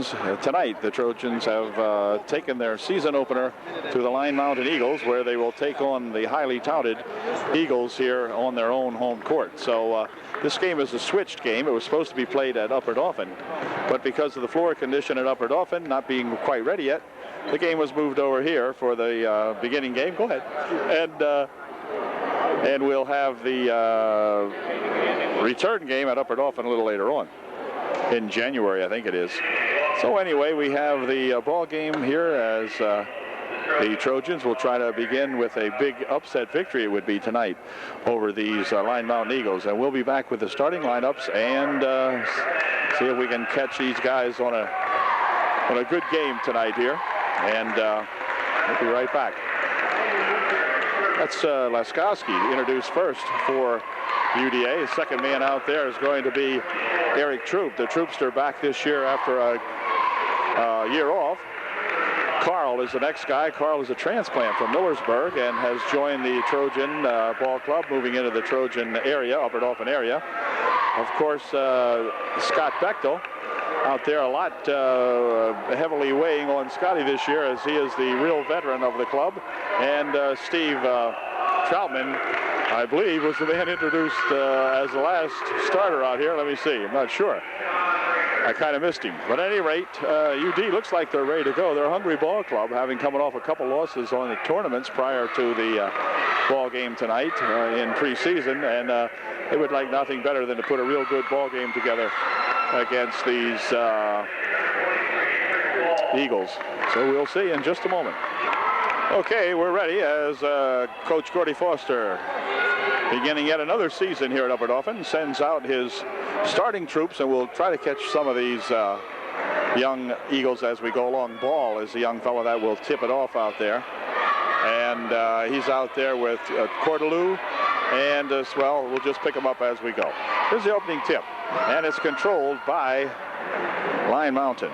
Trojans tonight. The Trojans have taken their season opener to the Line Mountain Eagles, where they will take on the highly touted Eagles here on their own home court. So this game is a switched game. It was supposed to be played at Upper Dauphin, but because of the floor condition at Upper Dauphin not being quite ready yet, the game was moved over here for the beginning game. Go ahead. And we'll have the return game at Upper Dauphin a little later on in January, I think it is. So anyway, we have the ball game here as the Trojans will try to begin with a big upset victory, it would be tonight, over these Line Mountain Eagles. And we'll be back with the starting lineups and see if we can catch these guys on a good game tonight here. And we'll be right back. That's Laskowski introduced first for UDA. The second man out there is going to be Eric Troop, the Troopster, back this year after a year off. Carl is the next guy. Carl is a transplant from Millersburg and has joined the Trojan ball club, moving into the Trojan area, Upper Dauphin area. Of course, Scott Bechtel out there, a lot heavily weighing on Scotty this year, as he is the real veteran of the club. And Steve Troutman, I believe, was the man introduced as the last starter out here. Let me see. I'm not sure. I kind of missed him. But at any rate, UD looks like they're ready to go. They're a hungry ball club, having coming off a couple losses on the tournaments prior to the ball game tonight in preseason. And they would like nothing better than to put a real good ball game together against these Eagles. So we'll see in just a moment. Okay, we're ready as Coach Gordy Foster, beginning yet another season here at Upper Dauphin, sends out his starting troops, and we'll try to catch some of these young Eagles as we go along. Ball is the young fellow that will tip it off out there. And he's out there with Cordelou, and well, we'll just pick him up as we go. Here's the opening tip, and it's controlled by Line Mountain.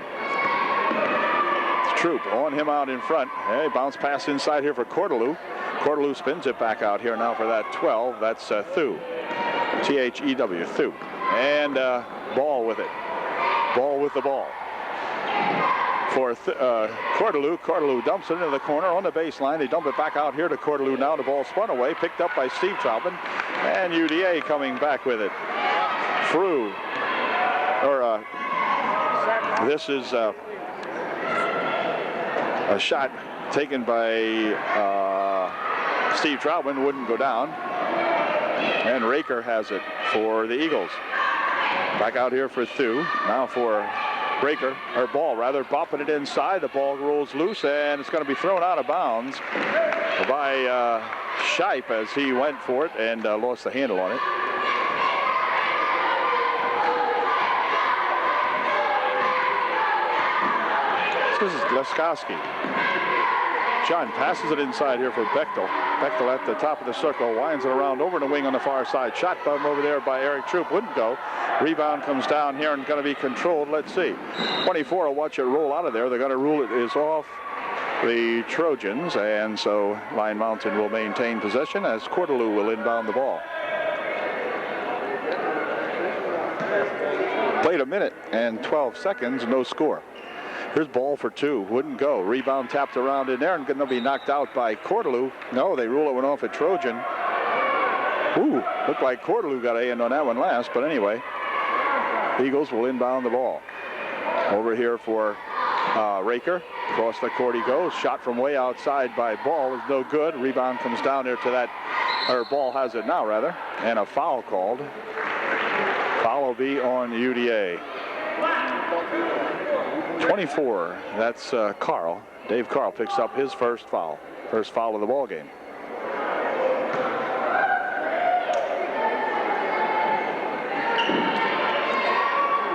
Troop on him out in front. Hey, bounce pass inside here for Cordelou. Cordelou spins it back out here now for that 12. That's Thew. T-H-E-W, Thew. And Ball with it. Ball with the ball. For Cordelou. Cordelou dumps it into the corner on the baseline. They dump it back out here to Cordelou now. The ball spun away, picked up by Steve Troutman. And UDA coming back with it. Through. This is a shot taken by Steve Troutman, wouldn't go down. And Raker has it for the Eagles. Back out here for Thew. Now for Raker, or Ball rather, bopping it inside. The ball rolls loose, and it's going to be thrown out of bounds by Shipe as he went for it and lost the handle on it. This is Laskowski. John passes it inside here for Bechtel. Bechtel at the top of the circle, winds it around over the wing on the far side. Shot bum over there by Eric Troop, wouldn't go. Rebound comes down here and going to be controlled. Let's see. 24 will watch it roll out of there. They're going to rule it is off the Trojans, and so Line Mountain will maintain possession as Cordelou will inbound the ball. Played a minute and 12 seconds, no score. Here's Ball for two, wouldn't go. Rebound tapped around in there and going to be knocked out by Cordelou. No, they rule it went off at Trojan. Ooh, looked like Cordelou got a hand on that one last, but anyway, Eagles will inbound the ball. Over here for Raker. Across the court he goes. Shot from way outside by Ball is no good. Rebound comes down there to that, or Ball has it now rather, and a foul called. Foul will be on UDA. 24, that's Carl. Dave Carl picks up his first foul of the ball game.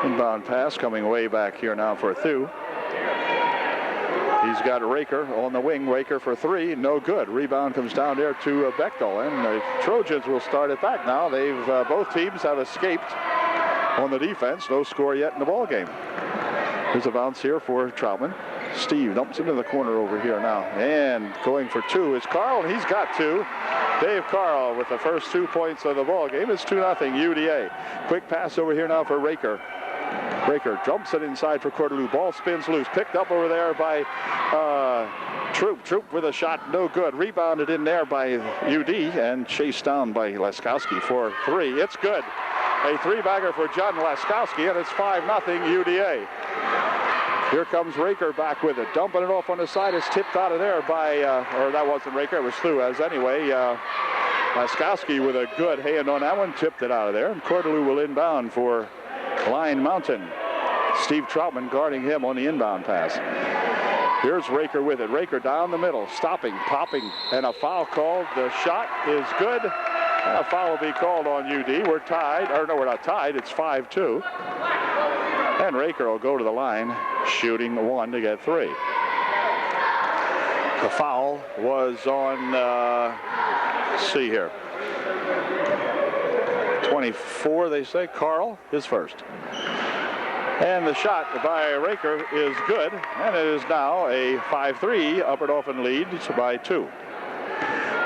Inbound pass coming way back here now for Thew. He's got Raker on the wing. Raker for three, no good. Rebound comes down there to Bechtel, and the Trojans will start it back now. They've both teams have escaped on the defense. No score yet in the ball game. There's a bounce here for Troutman. Steve dumps into the corner over here now. And going for two is Carl, and he's got two. Dave Carl with the first 2 points of the ball game. It's 2-0 UDA. Quick pass over here now for Raker. Raker jumps it inside for Cordelou. Ball spins loose. Picked up over there by Troop. Troop with a shot. No good. Rebounded in there by UD and chased down by Laskowski for 3. It's good. A 3-bagger for John Laskowski, and it's 5-0 UDA. Here comes Raker back with it. Dumping it off on the side. It's tipped out of there by, or that wasn't Raker. It was Thuez anyway. Laskowski with a good hand on that one. Tipped it out of there. And Cordelou will inbound for Line Mountain. Steve Troutman guarding him on the inbound pass. Here's Raker with it. Raker down the middle. Stopping, popping, and a foul called. The shot is good. And a foul will be called on UD. We're tied. Or no, we're not tied. It's 5-2. And Raker will go to the line, shooting 1 to get 3. The foul was on, let's see here, 24, they say. Carl, his first. And the shot by Raker is good, and it is now a 5-3. Upper Dauphin leads by 2.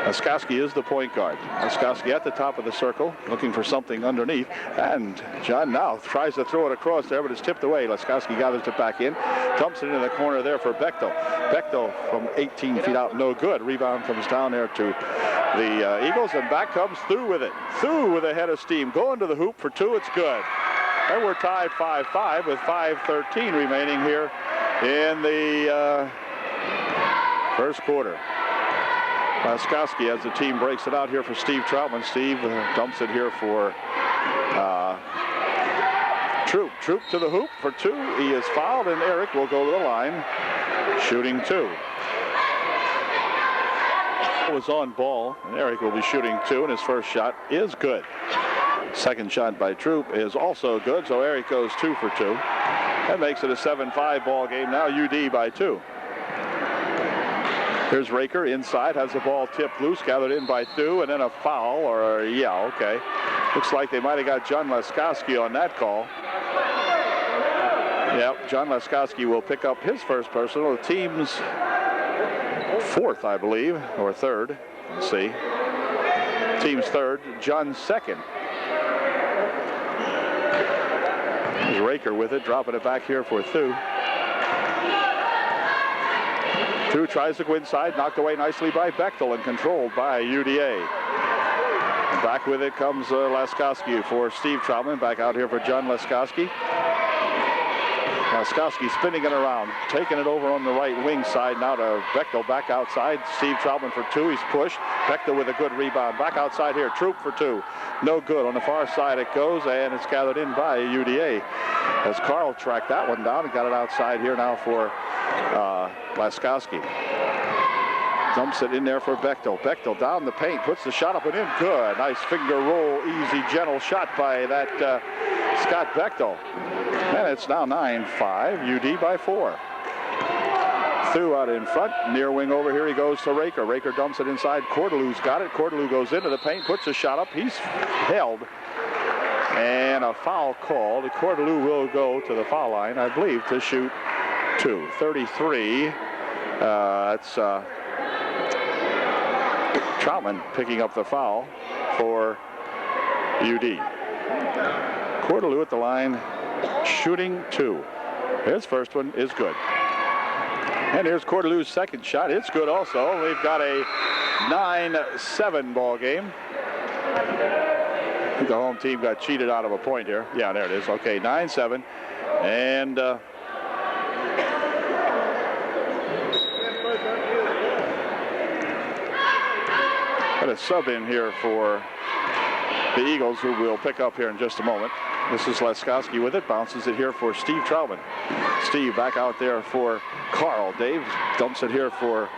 Laskowski is the point guard. Laskowski at the top of the circle, looking for something underneath. And John now tries to throw it across there, but it's tipped away. Laskowski gathers it back in, dumps it into the corner there for Bechtel. Bechtel from 18 feet out, no good. Rebound comes down there to the Eagles, and back comes Thu with it. Thu with a head of steam, going to the hoop for 2. It's good. And we're tied 5-5 with 5:13 remaining here in the first quarter. Laskowski, as the team breaks it out here for Steve Troutman. Steve dumps it here for Troop. Troop to the hoop for 2. He is fouled, and Eric will go to the line, shooting 2. Was on ball, and Eric will be shooting 2, and his first shot is good. Second shot by Troop is also good, so Eric goes 2 for 2. That makes it a 7-5 ball game now. UD by 2. Here's Raker inside, has the ball tipped loose, gathered in by Thu, and then a foul, or yeah, okay. Looks like they might have got John Laskowski on that call. Yep, John Laskowski will pick up his first personal. The team's 4th, I believe, or 3rd. Let's see. Team's 3rd, John's 2nd. There's Raker with it, dropping it back here for Thu. Thu tries to go inside, knocked away nicely by Bechtel and controlled by UDA. And back with it comes Laskowski for Steve Troutman. Back out here for John Laskowski. Laskowski spinning it around, taking it over on the right wing side now to Bechtel. Back outside, Steve Troutman for 2. He's pushed. Bechtel with a good rebound. Back outside here, Troop for 2. No good. On the far side it goes, and it's gathered in by UDA. As Carl tracked that one down and got it outside here now for Laskowski. Dumps it in there for Bechtel. Bechtel down the paint, puts the shot up and in. Good. Nice finger roll, easy, gentle shot by that Scott Bechtel. And it's now 9-5, UD by 4. Thu out in front, near wing over here. He goes to Raker. Raker dumps it inside. Cordelou's got it. Cordelou goes into the paint, puts a shot up. He's held. And a foul called. Cordelou will go to the foul line, I believe, to shoot 2. 33. That's Troutman picking up the foul for UD. Cordelou at the line, shooting 2. His first one is good. And here's Cordelou's second shot. It's good also. We've got a 9-7 ball game. I think the home team got cheated out of a point here. Yeah, there it is. Okay, 9-7. And got a sub in here for the Eagles, who we'll pick up here in just a moment. This is Laskowski with it. Bounces it here for Steve Troutman. Steve back out there for Carl. Dave dumps it here for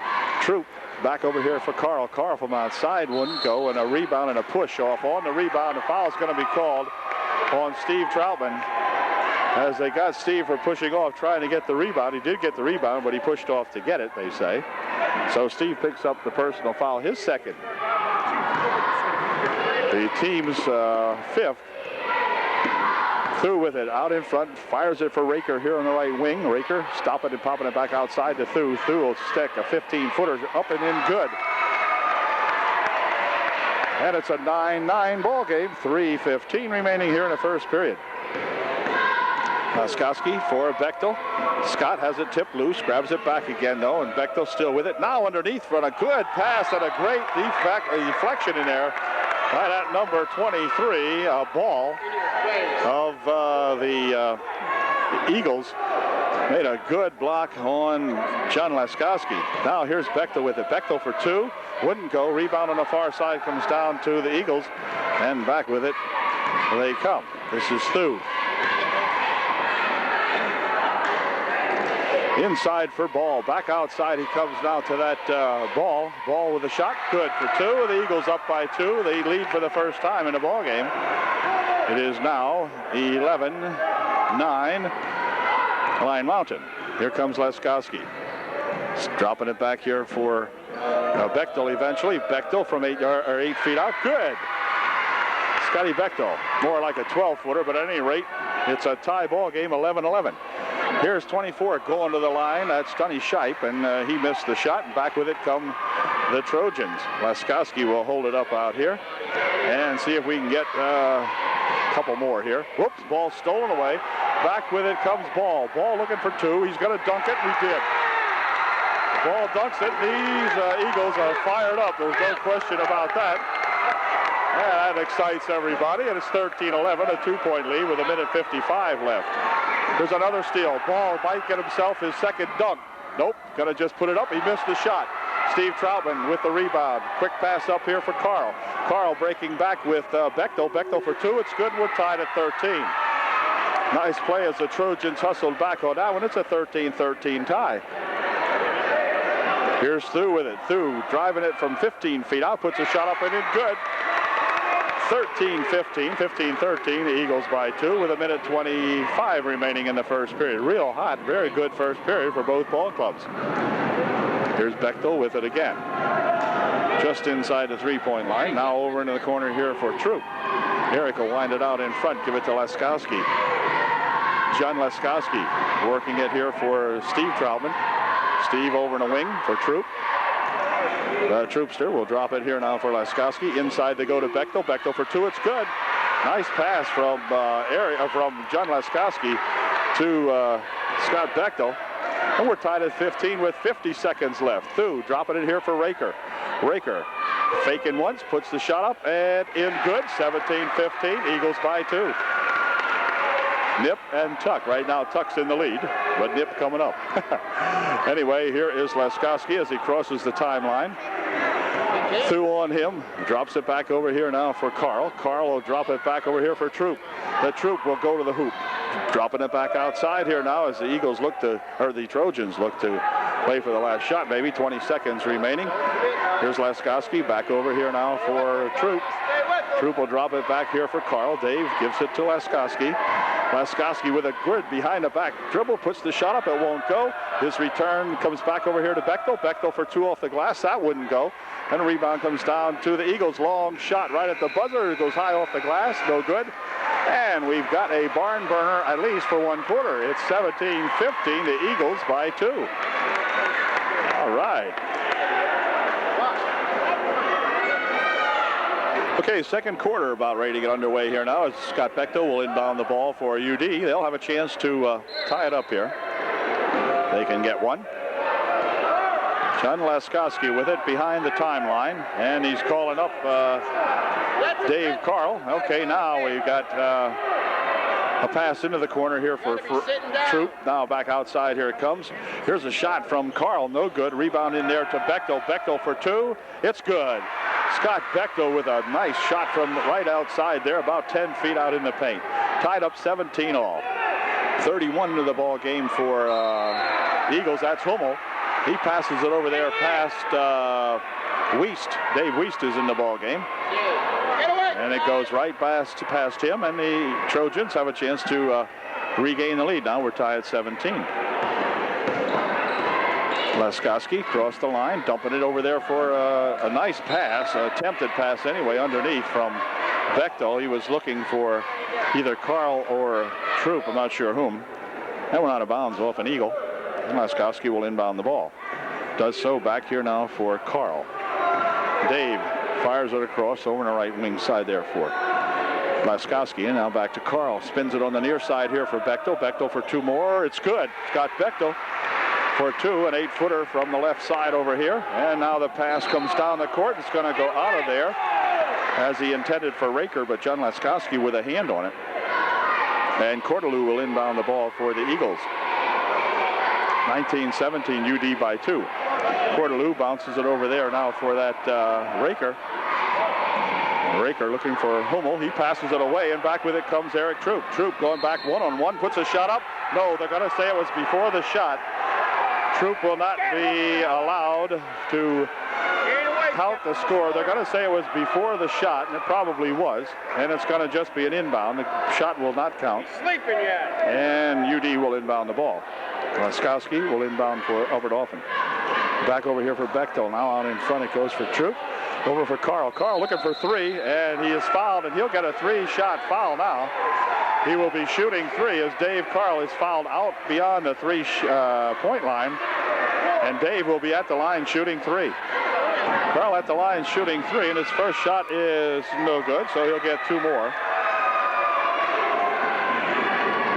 Troop. Back over here for Carl. Carl from outside wouldn't go, and a rebound and a push off. On the rebound, a foul is going to be called on Steve Troutman, as they got Steve for pushing off, trying to get the rebound. He did get the rebound, but he pushed off to get it, they say. So Steve picks up the personal foul, his second. The team's 5th. Thu with it out in front, fires it for Raker here on the right wing. Raker stopping and popping it back outside to Thu. Thu will stick a 15-footer up and in, good. And it's a 9-9 ball game. 3:15 remaining here in the first period. Laskowski for Bechtel. Scott has it tipped loose, grabs it back again though, and Bechtel still with it. Now underneath for a good pass and a great deflection in there by that number 23, a ball of the Eagles. Made a good block on John Laskowski. Now here's Bechtel with it. Bechtel for two. Wouldn't go. Rebound on the far side comes down to the Eagles. And back with it they come. This is Thu. Inside for Ball. Back outside he comes now to that Ball. Ball with a shot. Good for two. The Eagles up by two. They lead for the first time in the ball game. It is now 11-9. Line Mountain. Here comes Laskowski. Dropping it back here for Bechtel eventually. Bechtel from 8 feet out. Good. Scotty Bechtel. More like a 12-footer, but at any rate, it's a tie ball game, 11-11. Here's 24 going to the line. That's Sonny Shipe, and he missed the shot. And back with it come the Trojans. Laskowski will hold it up out here and see if we can get a couple more here. Whoops, ball stolen away. Back with it comes Ball. Ball looking for two. He's going to dunk it. We did. The Ball dunks it. These Eagles are fired up. There's no question about that. Yeah, that excites everybody. And it's 13-11, a two-point lead with 1:55 left. There's another steal. Ball might get himself his second dunk. Nope. Going to just put it up. He missed the shot. Steve Troutman with the rebound. Quick pass up here for Carl. Carl breaking back with Bechtel. Bechtel for two. It's good. We're tied at 13. Nice play as the Trojans hustled back on that one. It's a 13-13 tie. Here's Thu with it. Thu driving it from 15 feet out. Puts a shot up and in. Good. 13-15, 15-13. The Eagles by two with 1:25 remaining in the first period. Real hot. Very good first period for both ball clubs. Here's Bechtel with it again. Just inside the three-point line. Now over into the corner here for Troop. Eric will wind it out in front. Give it to Laskowski. John Laskowski working it here for Steve Troutman. Steve over in the wing for Troop. The Troopster will drop it here now for Laskowski. Inside they go to Bechtel. Bechtel for two. It's good. Nice pass from John Laskowski to Scott Bechtel. And we're tied at 15 with 50 seconds left. Thu dropping it here for Raker. Raker faking once, puts the shot up, and in good. 17-15. Eagles by two. Nip and Tuck. Right now Tuck's in the lead, but Nip coming up. Anyway, here is Laskowski as he crosses the timeline. Thu on him. Drops it back over here now for Carl. Carl will drop it back over here for Troop. The Troop will go to the hoop. Dropping it back outside here now as the Eagles look to, or the Trojans look to play for the last shot, maybe 20 seconds remaining. Here's Laskowski back over here now for Troop. Troop will drop it back here for Carl. Dave gives it to Laskowski. Laskowski with a good behind the back dribble, puts the shot up, it won't go. His return comes back over here to Bechtel. Bechtel for two off the glass, that wouldn't go. And the rebound comes down to the Eagles. Long shot right at the buzzer. It goes high off the glass, no good. And we've got a barn burner at least for one quarter. It's 17-15, the Eagles by two. All right. Okay, second quarter about ready to get underway here now as Scott Bechtel will inbound the ball for UD. They'll have a chance to tie it up here. They can get one. John Laskowski with it behind the timeline, and he's calling up Dave Carl. Okay, now we've got a pass into the corner here for Troop. Now back outside, here it comes. Here's a shot from Carl, no good. Rebound in there to Bechtel. Bechtel for two. It's good. Scott Bechtel with a nice shot from right outside there, about 10 feet out in the paint. Tied up 17 all. 31 into the ball game for Eagles. That's Hummel. He passes it over there past Wiest. Dave Wiest is in the ball game. And it goes right past him, and the Trojans have a chance to regain the lead. Now we're tied at 17. Laskowski crossed the line, dumping it over there for a nice pass, attempted pass anyway, underneath from Bechtel. He was looking for either Carl or Troop, I'm not sure whom. That went out of bounds off an Eagle. And Laskowski will inbound the ball. Does so back here now for Carl. Dave fires it across over on the right wing side there for Laskowski, and now back to Carl. Spins it on the near side here for Bechtel. Bechtel for 2 more. It's good. Scott Bechtel for 2, an 8-footer from the left side over here. And now the pass comes down the court. It's going to go out of there as he intended for Raker, but John Laskowski with a hand on it. And Cordelou will inbound the ball for the Eagles. 19-17 UD by 2. Cordelou bounces it over there now for that Raker. Raker looking for Hummel. He passes it away, and back with it comes Eric Troop. Troop going back one-on-one, puts a shot up. No, they're going to say it was before the shot. Troop will not be allowed to count the score. They're going to say it was before the shot, and it probably was, and it's going to just be an inbound. The shot will not count. Sleeping yet? And UD will inbound the ball. Laskowski will inbound for Upper Dauphin. Back over here for Bechtel. Now out in front it goes for Troop. Over for Carl. Carl looking for 3, and he is fouled, and he'll get a 3-shot foul now. He will be shooting 3 as Dave Carl is fouled out beyond the 3-point line, and Dave will be at the line shooting 3. Carl at the line shooting 3, and his first shot is no good, so he'll get 2 more.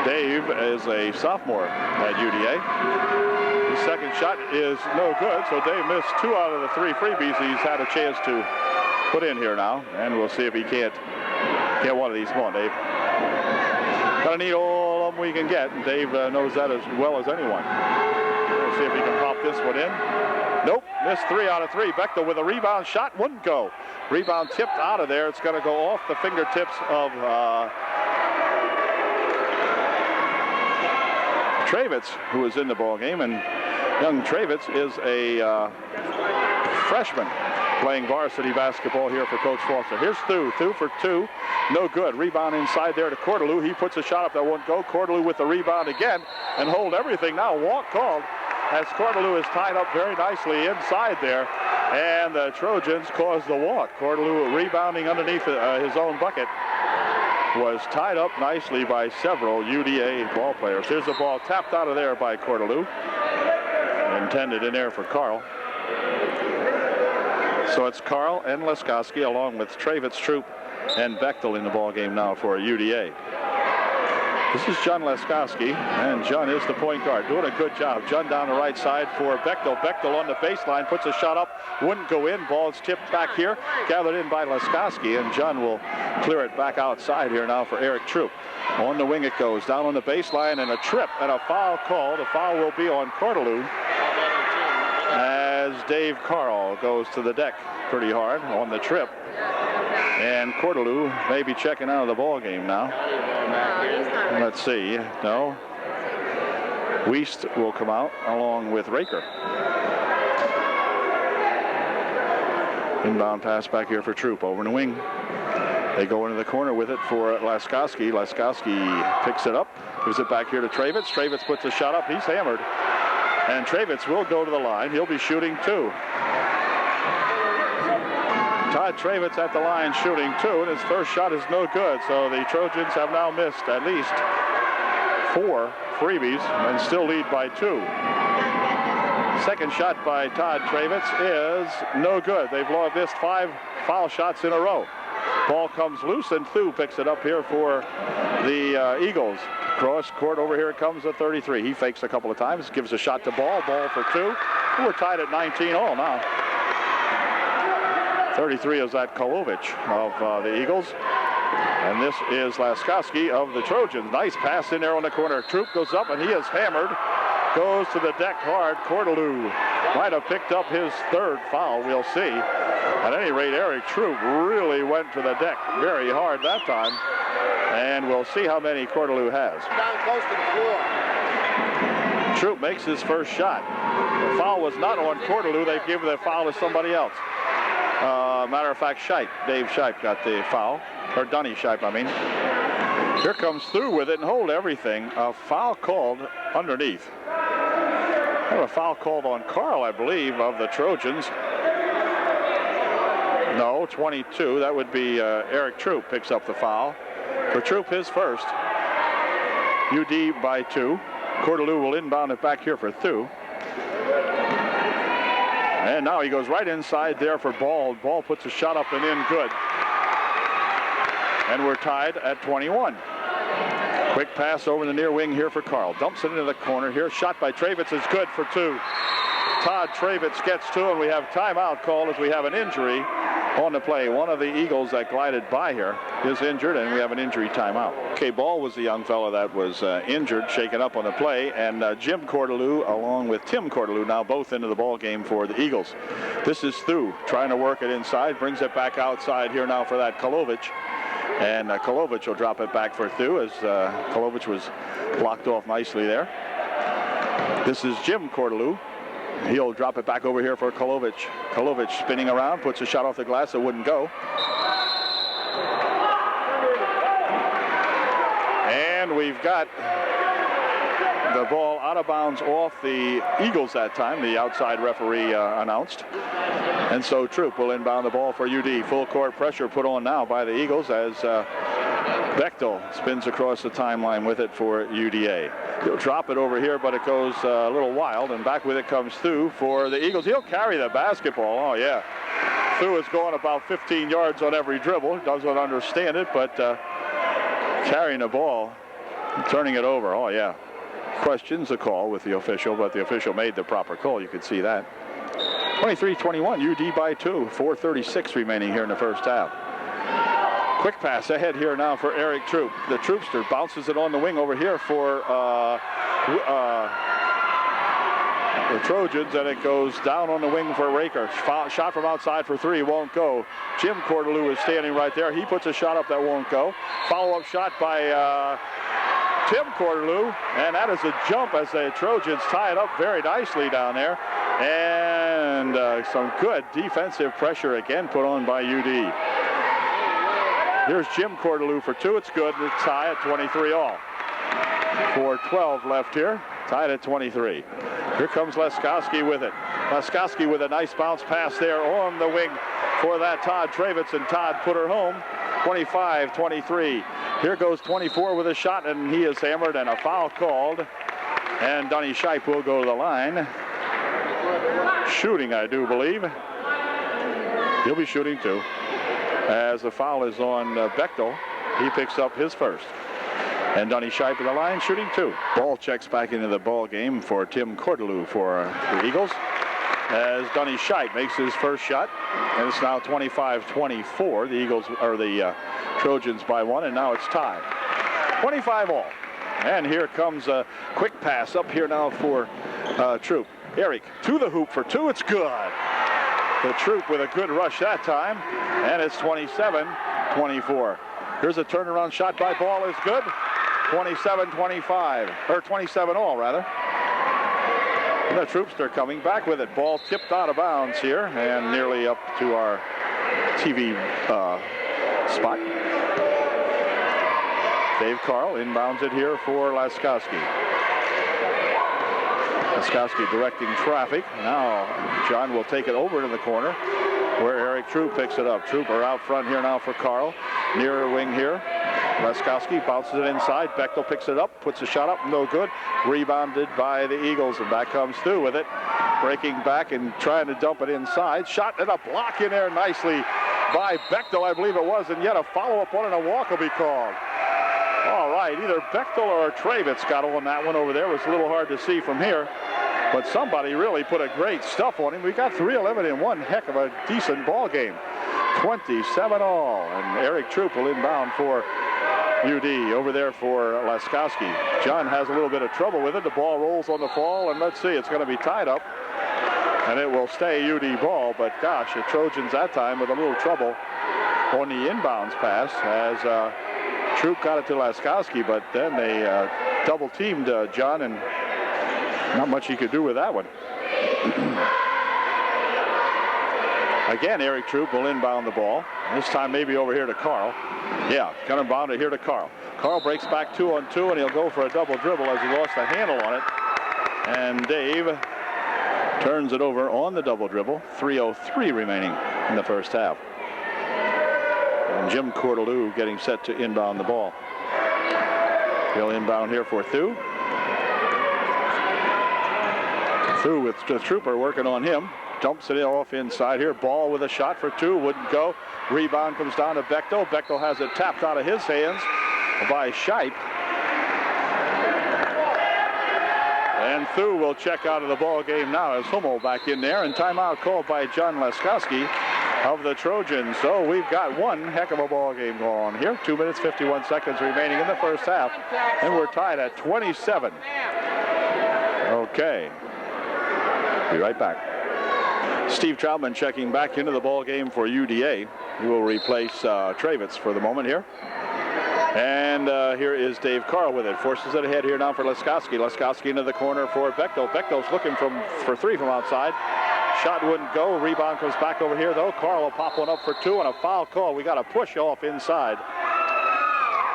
Dave is a sophomore at UDA. His second shot is no good, so Dave missed 2 out of the 3 freebies he's had a chance to put in here now, and we'll see if he can't get one of these. Come on, Dave. Gotta need all of them we can get, and Dave knows that as well as anyone. We'll see if he can pop this one in. Nope, missed 3 out of 3. Bechtel with a rebound shot, wouldn't go. Rebound tipped out of there. It's going to go off the fingertips of Travitz, who is in the ball game, and young Travitz is a freshman playing varsity basketball here for Coach Foster. Here's Thu. Thu for 2, no good. Rebound inside there to Cordelou. He puts a shot up that won't go. Cordelou with the rebound again, and hold everything now. Walk called as Cordelou is tied up very nicely inside there, and the Trojans cause the walk. Cordelou rebounding underneath his own bucket was tied up nicely by several UDA ball players. Here's the ball tapped out of there by Cordelou. Intended in there for Carl. So it's Carl and Laskowski along with Travitz, Troop, and Bechtel in the ball game now for UDA. This is John Laskowski, and John is the point guard, doing a good job. John down the right side for Bechtel. Bechtel on the baseline, puts a shot up, wouldn't go in. Ball's tipped back here, gathered in by Laskowski, and John will clear it back outside here now for Eric Troop. On the wing it goes, down on the baseline, and a trip, and a foul call. The foul will be on Cordelou as Dave Carl goes to the deck pretty hard on the trip. And Cordelou may be checking out of the ball game now. Let's see. No. Wiest will come out along with Raker. Inbound pass back here for Troop over in the wing. They go into the corner with it for Laskowski. Laskowski picks it up, gives it back here to Travitz. Travitz puts a shot up. He's hammered. And Travitz will go to the line. He'll be shooting 2. Todd Travitz at the line shooting 2, and his first shot is no good. So the Trojans have now missed at least 4 freebies and still lead by 2. Second shot by Todd Travitz is no good. They've missed 5 foul shots in a row. Ball comes loose, and Thu picks it up here for the Eagles. Cross court over here comes a 33. He fakes a couple of times, gives a shot to Ball. Ball for 2. We're tied at 19 all now. 33 is that Kolovic of the Eagles. And this is Laskowski of the Trojans. Nice pass in there on the corner. Troop goes up, and he is hammered. Goes to the deck hard. Cordelou might have picked up his 3rd foul. We'll see. At any rate, Eric Troop really went to the deck very hard that time. And we'll see how many Cordelou has. Down close to the floor. Troop makes his first shot. The foul was not on Cordelou. They give the foul to somebody else. Matter of fact, Shipe, Dave Shipe got the foul, or Dunny Shipe, I mean. Here comes Thu with it and hold everything. A foul called underneath. A foul called on Carl, I believe, of the Trojans. No, 22. That would be Eric Troop picks up the foul. For Troop, his first. UD by 2. Cordelou will inbound it back here for Thu. And now he goes right inside there for Ball. Ball puts a shot up and in good. and we're tied at 21. Quick pass over the near wing here for Carl. Dumps it into the corner here. Shot by Travitz is good for 2. Todd Travitz gets 2, and we have timeout called as we have an injury on the play. One of the Eagles that glided by here is injured, and we have an injury timeout. Okay, Ball was the young fellow that was injured, shaken up on the play, and Jim Cordelou along with Tim Cordelou now both into the ball game for the Eagles. This is Thu trying to work it inside, brings it back outside here now for that Kolovic. And Kolovic will drop it back for Thu as Kolovic was blocked off nicely there. This is Jim Cordelou. He'll drop it back over here for Kolovic. Kolovic spinning around, puts a shot off the glass. It wouldn't go. And we've got the ball out of bounds off the Eagles that time, the outside referee announced. And so Troop will inbound the ball for UD. Full court pressure put on now by the Eagles as Bechtel spins across the timeline with it for UDA. He'll drop it over here, but it goes a little wild, and back with it comes Thu for the Eagles. He'll carry the basketball. Oh, yeah. Thu is going about 15 yards on every dribble. Doesn't understand it, but carrying the ball, turning it over. Oh, yeah. Questions the call with the official, but the official made the proper call. You could see that. 23-21, UD by 2. 4:36 remaining here in the first half. Quick pass ahead here now for Eric Troop. The Troopster bounces it on the wing over here for the Trojans, and it goes down on the wing for Raker. Shot from outside for 3, won't go. Jim Cordelou is standing right there. He puts a shot up that won't go. Follow-up shot by Tim Cordelou, and that is a jump as the Trojans tie it up very nicely down there. And some good defensive pressure again put on by UD. Here's Jim Cordelou for 2. It's good. It's tie at 23 all. 4:12 left here. Tied at 23. Here comes Leskowski with it. Leskowski with a nice bounce pass there on the wing for that Todd Travitz, and Todd put her home. 25-23. Here goes 24 with a shot, and he is hammered, and a foul called. And Donnie Shipe will go to the line. Shooting, I do believe. He'll be shooting too. As the foul is on Bechtel, he picks up his first. And Donnie Shipe in the line, shooting 2. Ball checks back into the ball game for Tim Cordelou for the Eagles. As Donnie Shipe makes his first shot, and it's now 25-24. The Eagles, or the Trojans by 1, and now it's tied. 25 all. And here comes a quick pass up here now for Troop. Eric to the hoop for 2. It's good. The Troop with a good rush that time, and it's 27-24. Here's a turnaround shot by Ball, is good. 27-25, or 27 all rather. The Troopster coming back with it. Ball tipped out of bounds here and nearly up to our TV spot. Dave Carl inbounds it here for Laskowski. Laskowski directing traffic. Now John will take it over to the corner where Eric Troop picks it up. Trooper out front here now for Carl. Near wing here. Laskowski bounces it inside. Bechtel picks it up, puts a shot up, no good. Rebounded by the Eagles, and back comes Thu with it. Breaking back and trying to dump it inside. Shot and a block in there nicely by Bechtel, I believe it was, and yet a follow-up one and a walk will be called. All right, either Bechtel or Travitz got on that one over there. It was a little hard to see from here, but somebody really put a great stuff on him. We got 3:11 in one heck of a decent ball game. 27 all, and Eric Troop will inbound for UD over there for Laskowski. John has a little bit of trouble with it. The ball rolls on the fall, and let's see, it's going to be tied up, and it will stay UD ball. But gosh, the Trojans that time with a little trouble on the inbounds pass as Troop got it to Laskowski, but then they double teamed John, and not much he could do with that one. Again, Eric Troop will inbound the ball. This time maybe over here to Carl. Yeah, gonna inbound it here to Carl. Carl breaks back 2-on-2, and he'll go for a double dribble as he lost the handle on it. And Dave turns it over on the double dribble. 3:03 remaining in the first half. And Jim Cordelou getting set to inbound the ball. He'll inbound here for Thu. Thu with the Trooper working on him. dumps it off inside here. Ball with a shot for two, wouldn't go. Rebound comes down to Bechtel. Bechtel has it tapped out of his hands by Shipe. And Thu will check out of the ball game now as Hummel back in there, and timeout called by John Leskowski of the Trojans. So we've got one heck of a ball game going on here. 2 minutes, 51 seconds remaining in the first half, and we're tied at 27. Okay. Be right back. Steve Troutman checking back into the ball game for UDA. He will replace Travitz for the moment here. And here is Dave Carl with it. Forces it ahead here now for Leskowski. Leskowski into the corner for Bechtel. Bechtel's looking for three from outside. Shot wouldn't go. Rebound comes back over here, though. Carl will pop one up for two, and a foul call. We got a push off inside.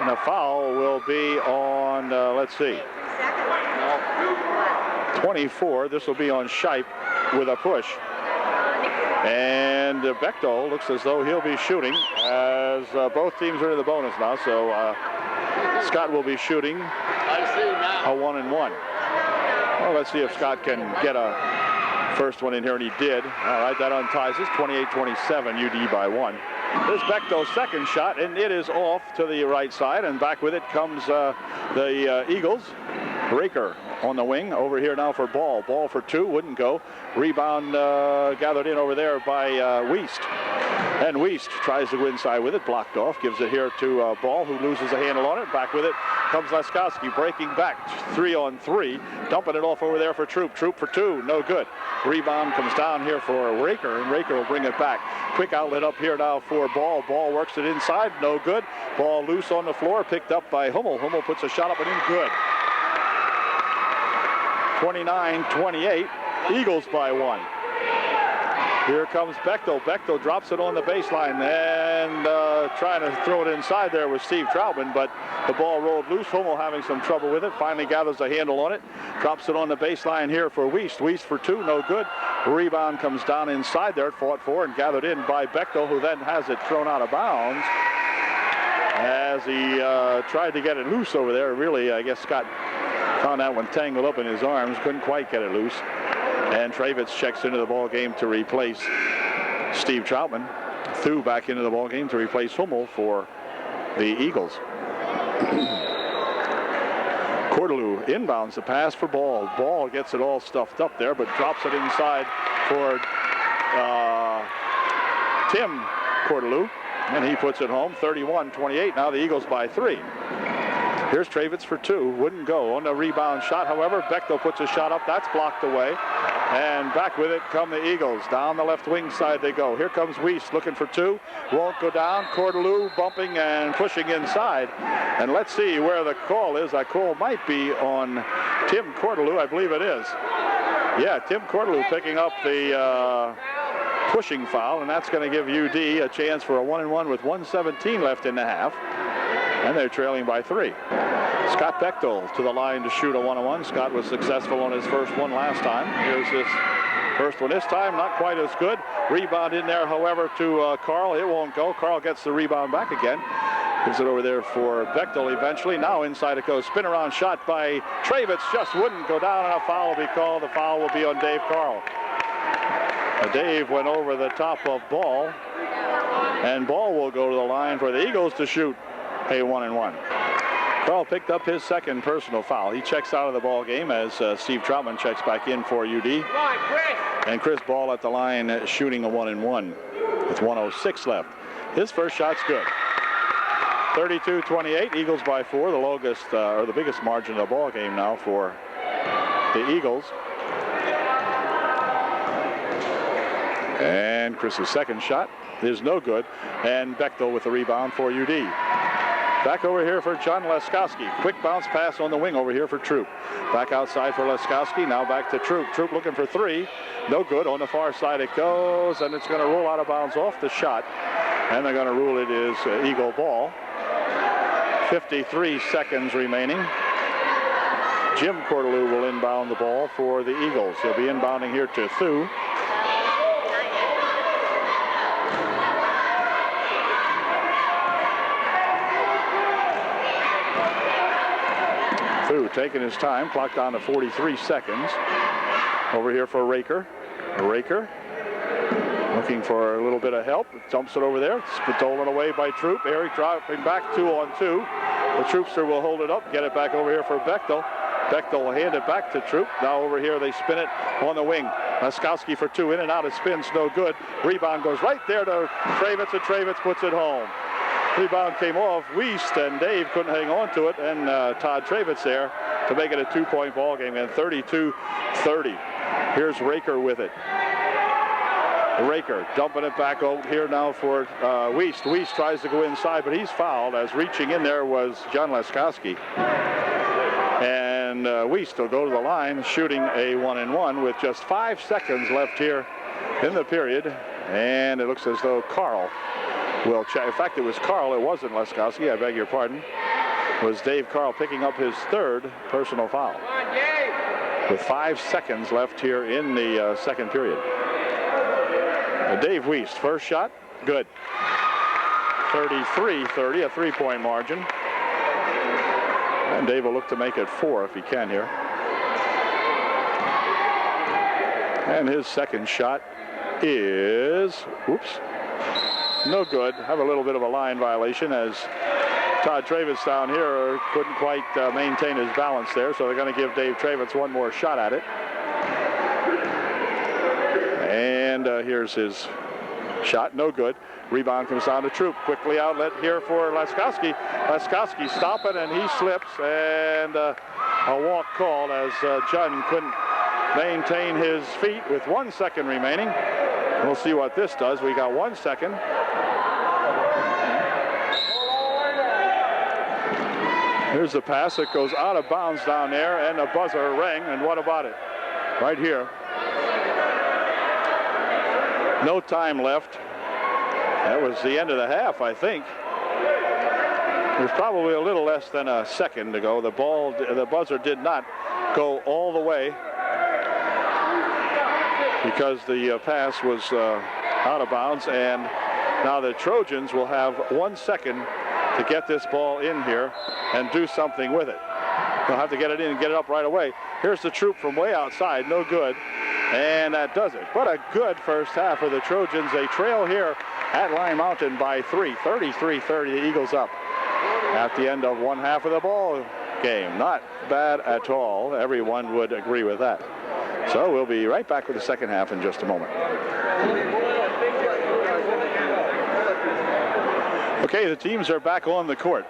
And a foul will be on, let's see, 24. This will be on Shipe with a push. And Bechtel looks as though he'll be shooting, as both teams are in the bonus now. So Scott will be shooting a 1-and-1. Well, let's see if Scott can get a first one in here, and he did. All right, that unties us. 28-27, UD by one. There's Bechtel's second shot, and it is off to the right side, and back with it comes the Eagles. Raker on the wing over here now for Ball. Ball for two, wouldn't go. Rebound gathered in over there by Wiest. And Wiest tries to go inside with it, blocked off, gives it here to Ball, who loses a handle on it. Back with it comes Leskowski, breaking back, 3-on-3, dumping it off over there for Troop. Troop for two, no good. Rebound comes down here for Raker, and Raker will bring it back. Quick outlet up here now for Ball. Ball works it inside, no good. Ball loose on the floor, picked up by Hummel. Hummel puts a shot up and in, good. 29-28, Eagles by one. Here comes Bechtel. Bechtel drops it on the baseline, and trying to throw it inside there was Steve Troutman, but the ball rolled loose. Hummel having some trouble with it, finally gathers a handle on it, drops it on the baseline here for Wiest. Wiest for two, no good. Rebound comes down inside there, fought for and gathered in by Bechtel, who then has it thrown out of bounds as he tried to get it loose over there. Really, I guess Scott found that one tangled up in his arms, couldn't quite get it loose. And Travitz checks into the ball game to replace Steve Troutman. Thu back into the ball game to replace Hummel for the Eagles. Cordelou inbounds the pass for Ball. Ball gets it all stuffed up there, but drops it inside for Tim Cordelou, and he puts it home. 31-28. Now the Eagles by three. Here's Travitz for two, wouldn't go. On the rebound shot, however, Bechtel puts a shot up, that's blocked away. And back with it come the Eagles. Down the left wing side they go. Here comes Wiest looking for two, won't go down. Cordelou bumping and pushing inside. And let's see where the call is. That call might be on Tim Cordelou, I believe it is. Yeah, Tim Cordelou picking up the pushing foul, and that's going to give UD a chance for a 1-and-1 with 1:17 left in the half. And they're trailing by three. Scott Bechtel to the line to shoot a 1-on-1. Scott was successful on his first one last time. Here's his first one this time, not quite as good. Rebound in there, however, to Carl. It won't go. Carl gets the rebound back again. Gives it over there for Bechtel eventually. Now inside it goes. Spin around shot by Travitz. Just wouldn't go down, and a foul will be called. The foul will be on Dave Carl. Dave went over the top of Ball, and Ball will go to the line for the Eagles to shoot a 1-and-1. Carl picked up his second personal foul. He checks out of the ball game as Steve Troutman checks back in for UD. And Chris Ball at the line shooting a 1-and-1 with 1:06 left. His first shot's good. 32-28, Eagles by four, the longest or the biggest margin of the ball game now for the Eagles. And Chris's second shot is no good, and Bechtel with the rebound for UD. Back over here for John Leskowski. Quick bounce pass on the wing over here for Troop. Back outside for Leskowski. Now back to Troop. Troop looking for three. No good. On the far side it goes, and it's going to roll out of bounds off the shot. And they're going to rule it is Eagle ball. 53 seconds remaining. Jim Cordelou will inbound the ball for the Eagles. He'll be inbounding here to Thu. Thu taking his time, clock down to 43 seconds. Over here for Raker. Raker Looking for a little bit of help. Dumps it over there. Stolen away by Troop. Eric dropping back 2-on-2. The Troopster will hold it up. Get it back over here for Bechtel. Bechtel will hand it back to Troop. Now over here they spin it on the wing. Laskowski for 2. In and out. It spins. No good. Rebound goes right there to Travitz, and Travitz puts it home. Rebound came off Wiest, and Dave couldn't hang on to it, and Todd Travitz there to make it a 2-point ball game, and 32-30. Here's Raker with it. Raker dumping it back over here now for Wiest. Wiest tries to go inside, but he's fouled, as reaching in there was John Laskowski. And Wiest will go to the line, shooting a 1-and-1 with just 5 seconds left here in the period. And it looks as though Carl will check. In fact, it was Carl. It wasn't Laskowski. I beg your pardon. It was Dave Carl picking up his 3rd personal foul. With 5 seconds left here in the second period. Dave Wiest, first shot, good. 33-30, a 3-point margin. And Dave will look to make it 4 if he can here. And his second shot is, no good. Have a little bit of a line violation, as Todd Travitz down here couldn't quite maintain his balance there, so they're going to give Dave Travitz one more shot at it. And here's his shot, no good. Rebound comes down to Troop. Quickly outlet here for Laskowski. Laskowski stopping, and he slips, and a walk called as Jun couldn't maintain his feet with 1 second remaining. We'll see what this does. We got 1 second. Here's the pass. It goes out of bounds down there, and the buzzer rang, and what about it? Right here. No time left. That was the end of the half, I think. There's probably a little less than a second to go. The buzzer did not go all the way because the pass was out of bounds, and now the Trojans will have 1 second to get this ball in here and do something with it. They'll have to get it in and get it up right away. Here's the Troop from way outside, no good, and that does it. But a good first half for the Trojans. They trail here at Lime Mountain by 3, 33-30. The Eagles up at the end of one half of the ball game. Not bad at all. Everyone would agree with that. So we'll be right back with the second half in just a moment. Okay, the teams are back on the court,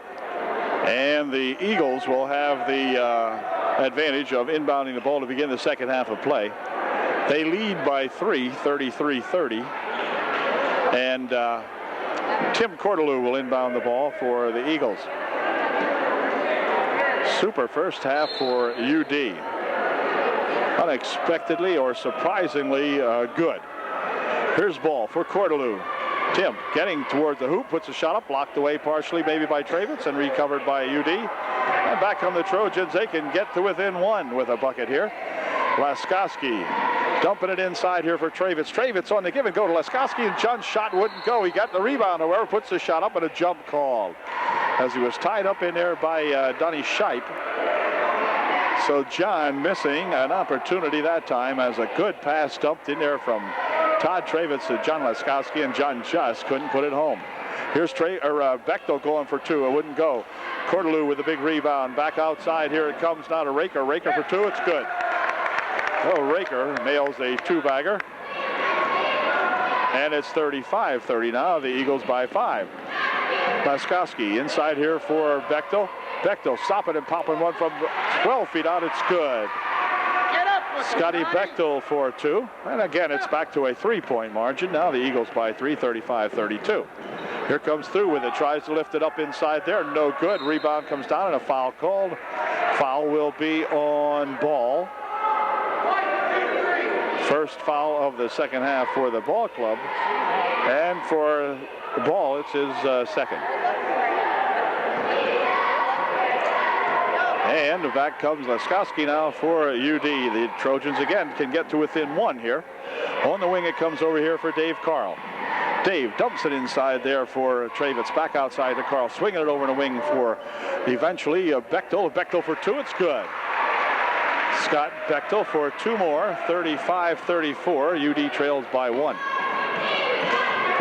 and the Eagles will have the advantage of inbounding the ball to begin the second half of play. They lead by 3, 33-30, and Tim Cordelou will inbound the ball for the Eagles. Super first half for UD. Unexpectedly or surprisingly good. Here's ball for Cordelou. Tim getting toward the hoop, puts a shot up, blocked away partially maybe by Travitz and recovered by UD. And back come the Trojans. They can get to within 1 with a bucket here. Laskowski dumping it inside here for Travitz. Travitz on the give and go to Laskowski, and John's shot wouldn't go. He got the rebound, however, puts the shot up, and a jump called as he was tied up in there by Donnie Shipe. So John missing an opportunity that time, as a good pass dumped in there from Todd Travitz to John Laskowski, and John just couldn't put it home. Here's Bechtel going for 2. It wouldn't go. Cordelou with a big rebound. Back outside. Here it comes now to Raker. Raker for 2. It's good. Oh, Raker nails a 2-bagger. And it's 35-30 now. The Eagles by 5. Laskowski inside here for Bechtel. Bechtel stopping and popping one from 12 feet out. It's good. Scotty Bechtel for 2. And again, it's back to a 3-point margin. Now the Eagles by 3, 35-32. Here comes through with it. Tries to lift it up inside there. No good. Rebound comes down and a foul called. Foul will be on Ball. First foul of the second half for the ball club. And for Ball, it's his second. And back comes Laskowski now for UD. The Trojans again can get to within 1 here. On the wing it comes over here for Dave Carl. Dave dumps it inside there for Travitz. Back outside to Carl. Swinging it over in the wing for eventually Bechtel. Bechtel for 2. It's good. Scott Bechtel for 2 more. 35-34. UD trails by 1.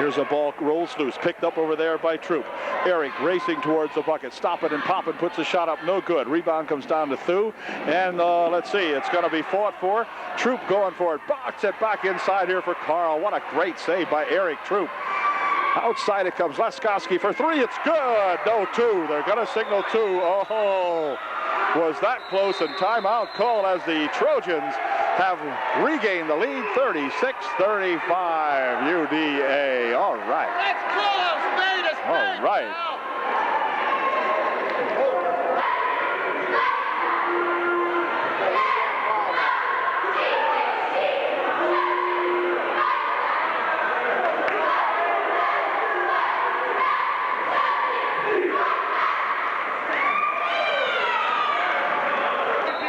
Here's a ball, rolls loose, picked up over there by Troop. Eric racing towards the bucket, stopping and popping, puts a shot up, no good. Rebound comes down to Thu, and let's see, it's going to be fought for. Troop going for it, box it back inside here for Carl. What a great save by Eric Troop. Outside it comes, Laskowski for three, it's good. No, two, they're going to signal two. Oh, was that close, and timeout called as the Trojans have regained the lead, 36-35, UDA. All right. Let's call spade a spade. All right. Now.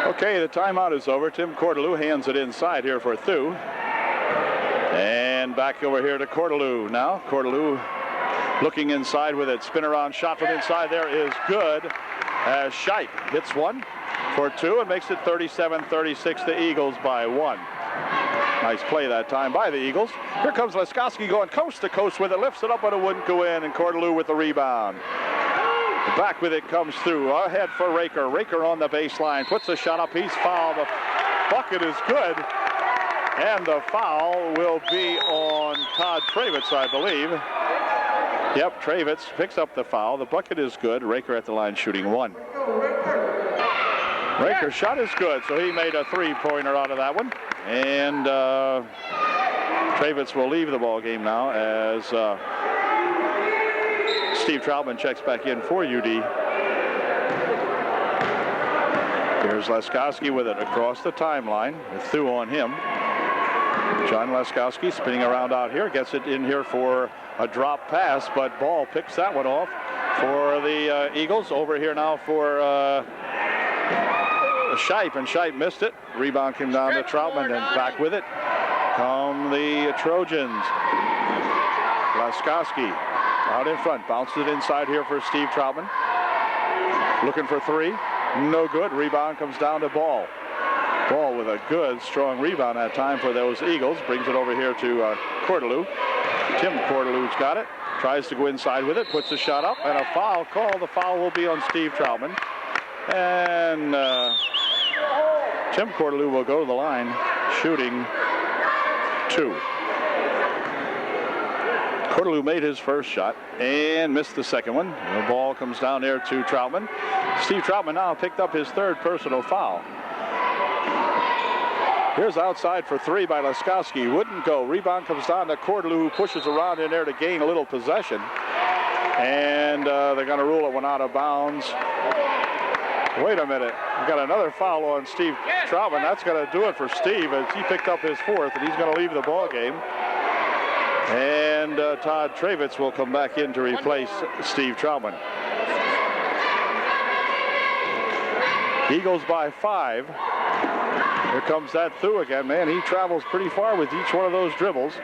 Okay, the timeout is over. Tim Cordelou hands it inside here for Thu. And back over here to Cordelou now. Cordelou looking inside with it. Spin around shot from inside there is good. As Shipe hits one for two and makes it 37-36. The Eagles by one. Nice play that time by the Eagles. Here comes Laskowski going coast to coast with it. Lifts it up, but it wouldn't go in. And Cordelou with the rebound. Back with it comes through. Ahead for Raker. Raker on the baseline. Puts a shot up. He's fouled. The bucket is good. And the foul will be on Todd Travitz, I believe. Yep, Travitz picks up the foul. The bucket is good. Raker at the line shooting one. Raker's shot is good, so he made a three-pointer out of that one. And Travitz will leave the ball game now as Steve Troutman checks back in for UD. Here's Laskowski with it across the timeline with Thu on him. John Laskowski spinning around out here, gets it in here for a drop pass, but Ball picks that one off for the Eagles. Over here now for Shipe, and Shipe missed it. Rebound came down to Troutman, and back with it come the Trojans. Laskowski out in front, bounces it inside here for Steve Troutman. Looking for three, no good. Rebound comes down to Ball. Ball with a good, strong rebound that time for those Eagles. Brings it over here to Cordelou. Tim Cordelou's got it. Tries to go inside with it, puts a shot up, and a foul call. The foul will be on Steve Troutman. And Tim Cordelou will go to the line, shooting two. Cordelou made his first shot and missed the second one. The ball comes down there to Troutman. Steve Troutman now picked up his third personal foul. Here's outside for three by Laskowski. Wouldn't go. Rebound comes down to Cordelou, who pushes around in there to gain a little possession. And they're going to rule it one out of bounds. Wait a minute. We've got another foul on Steve Troutman. That's going to do it for Steve as he picked up his fourth, and he's going to leave the ball game. And Todd Travitz will come back in to replace Steve Troutman. Eagles by 5. Here comes that Thu again, man. He travels pretty far with each one of those dribbles.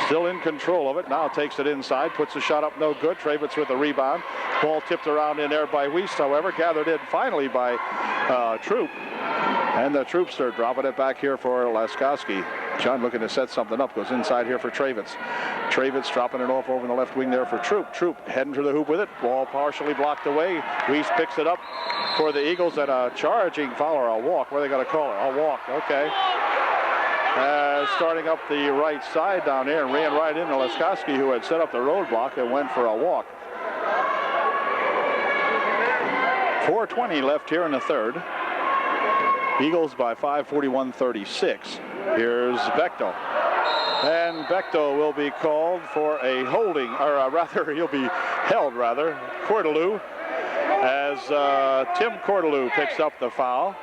Still in control of it. Now takes it inside, puts a shot up, no good. Travitz with the rebound. Ball tipped around in there by Wiest, however. Gathered in finally by Troop. And the Troops are dropping it back here for Laskowski. John looking to set something up. Goes inside here for Travitz. Travitz dropping it off over in the left wing there for Troop. Troop heading to the hoop with it. Ball partially blocked away. Wiest picks it up for the Eagles, and a charging foul or a walk. What are they going to call it? A walk. Okay. Starting up the right side down there and ran right into Laskowski, who had set up the roadblock and went for a walk. 4:20 left here in the third. Eagles by 5, 41-36. Here's Bechtel. And Bechtel will be called for a holding, or rather, he'll be held, rather. Cordelou, as Tim Cordelou picks up the foul.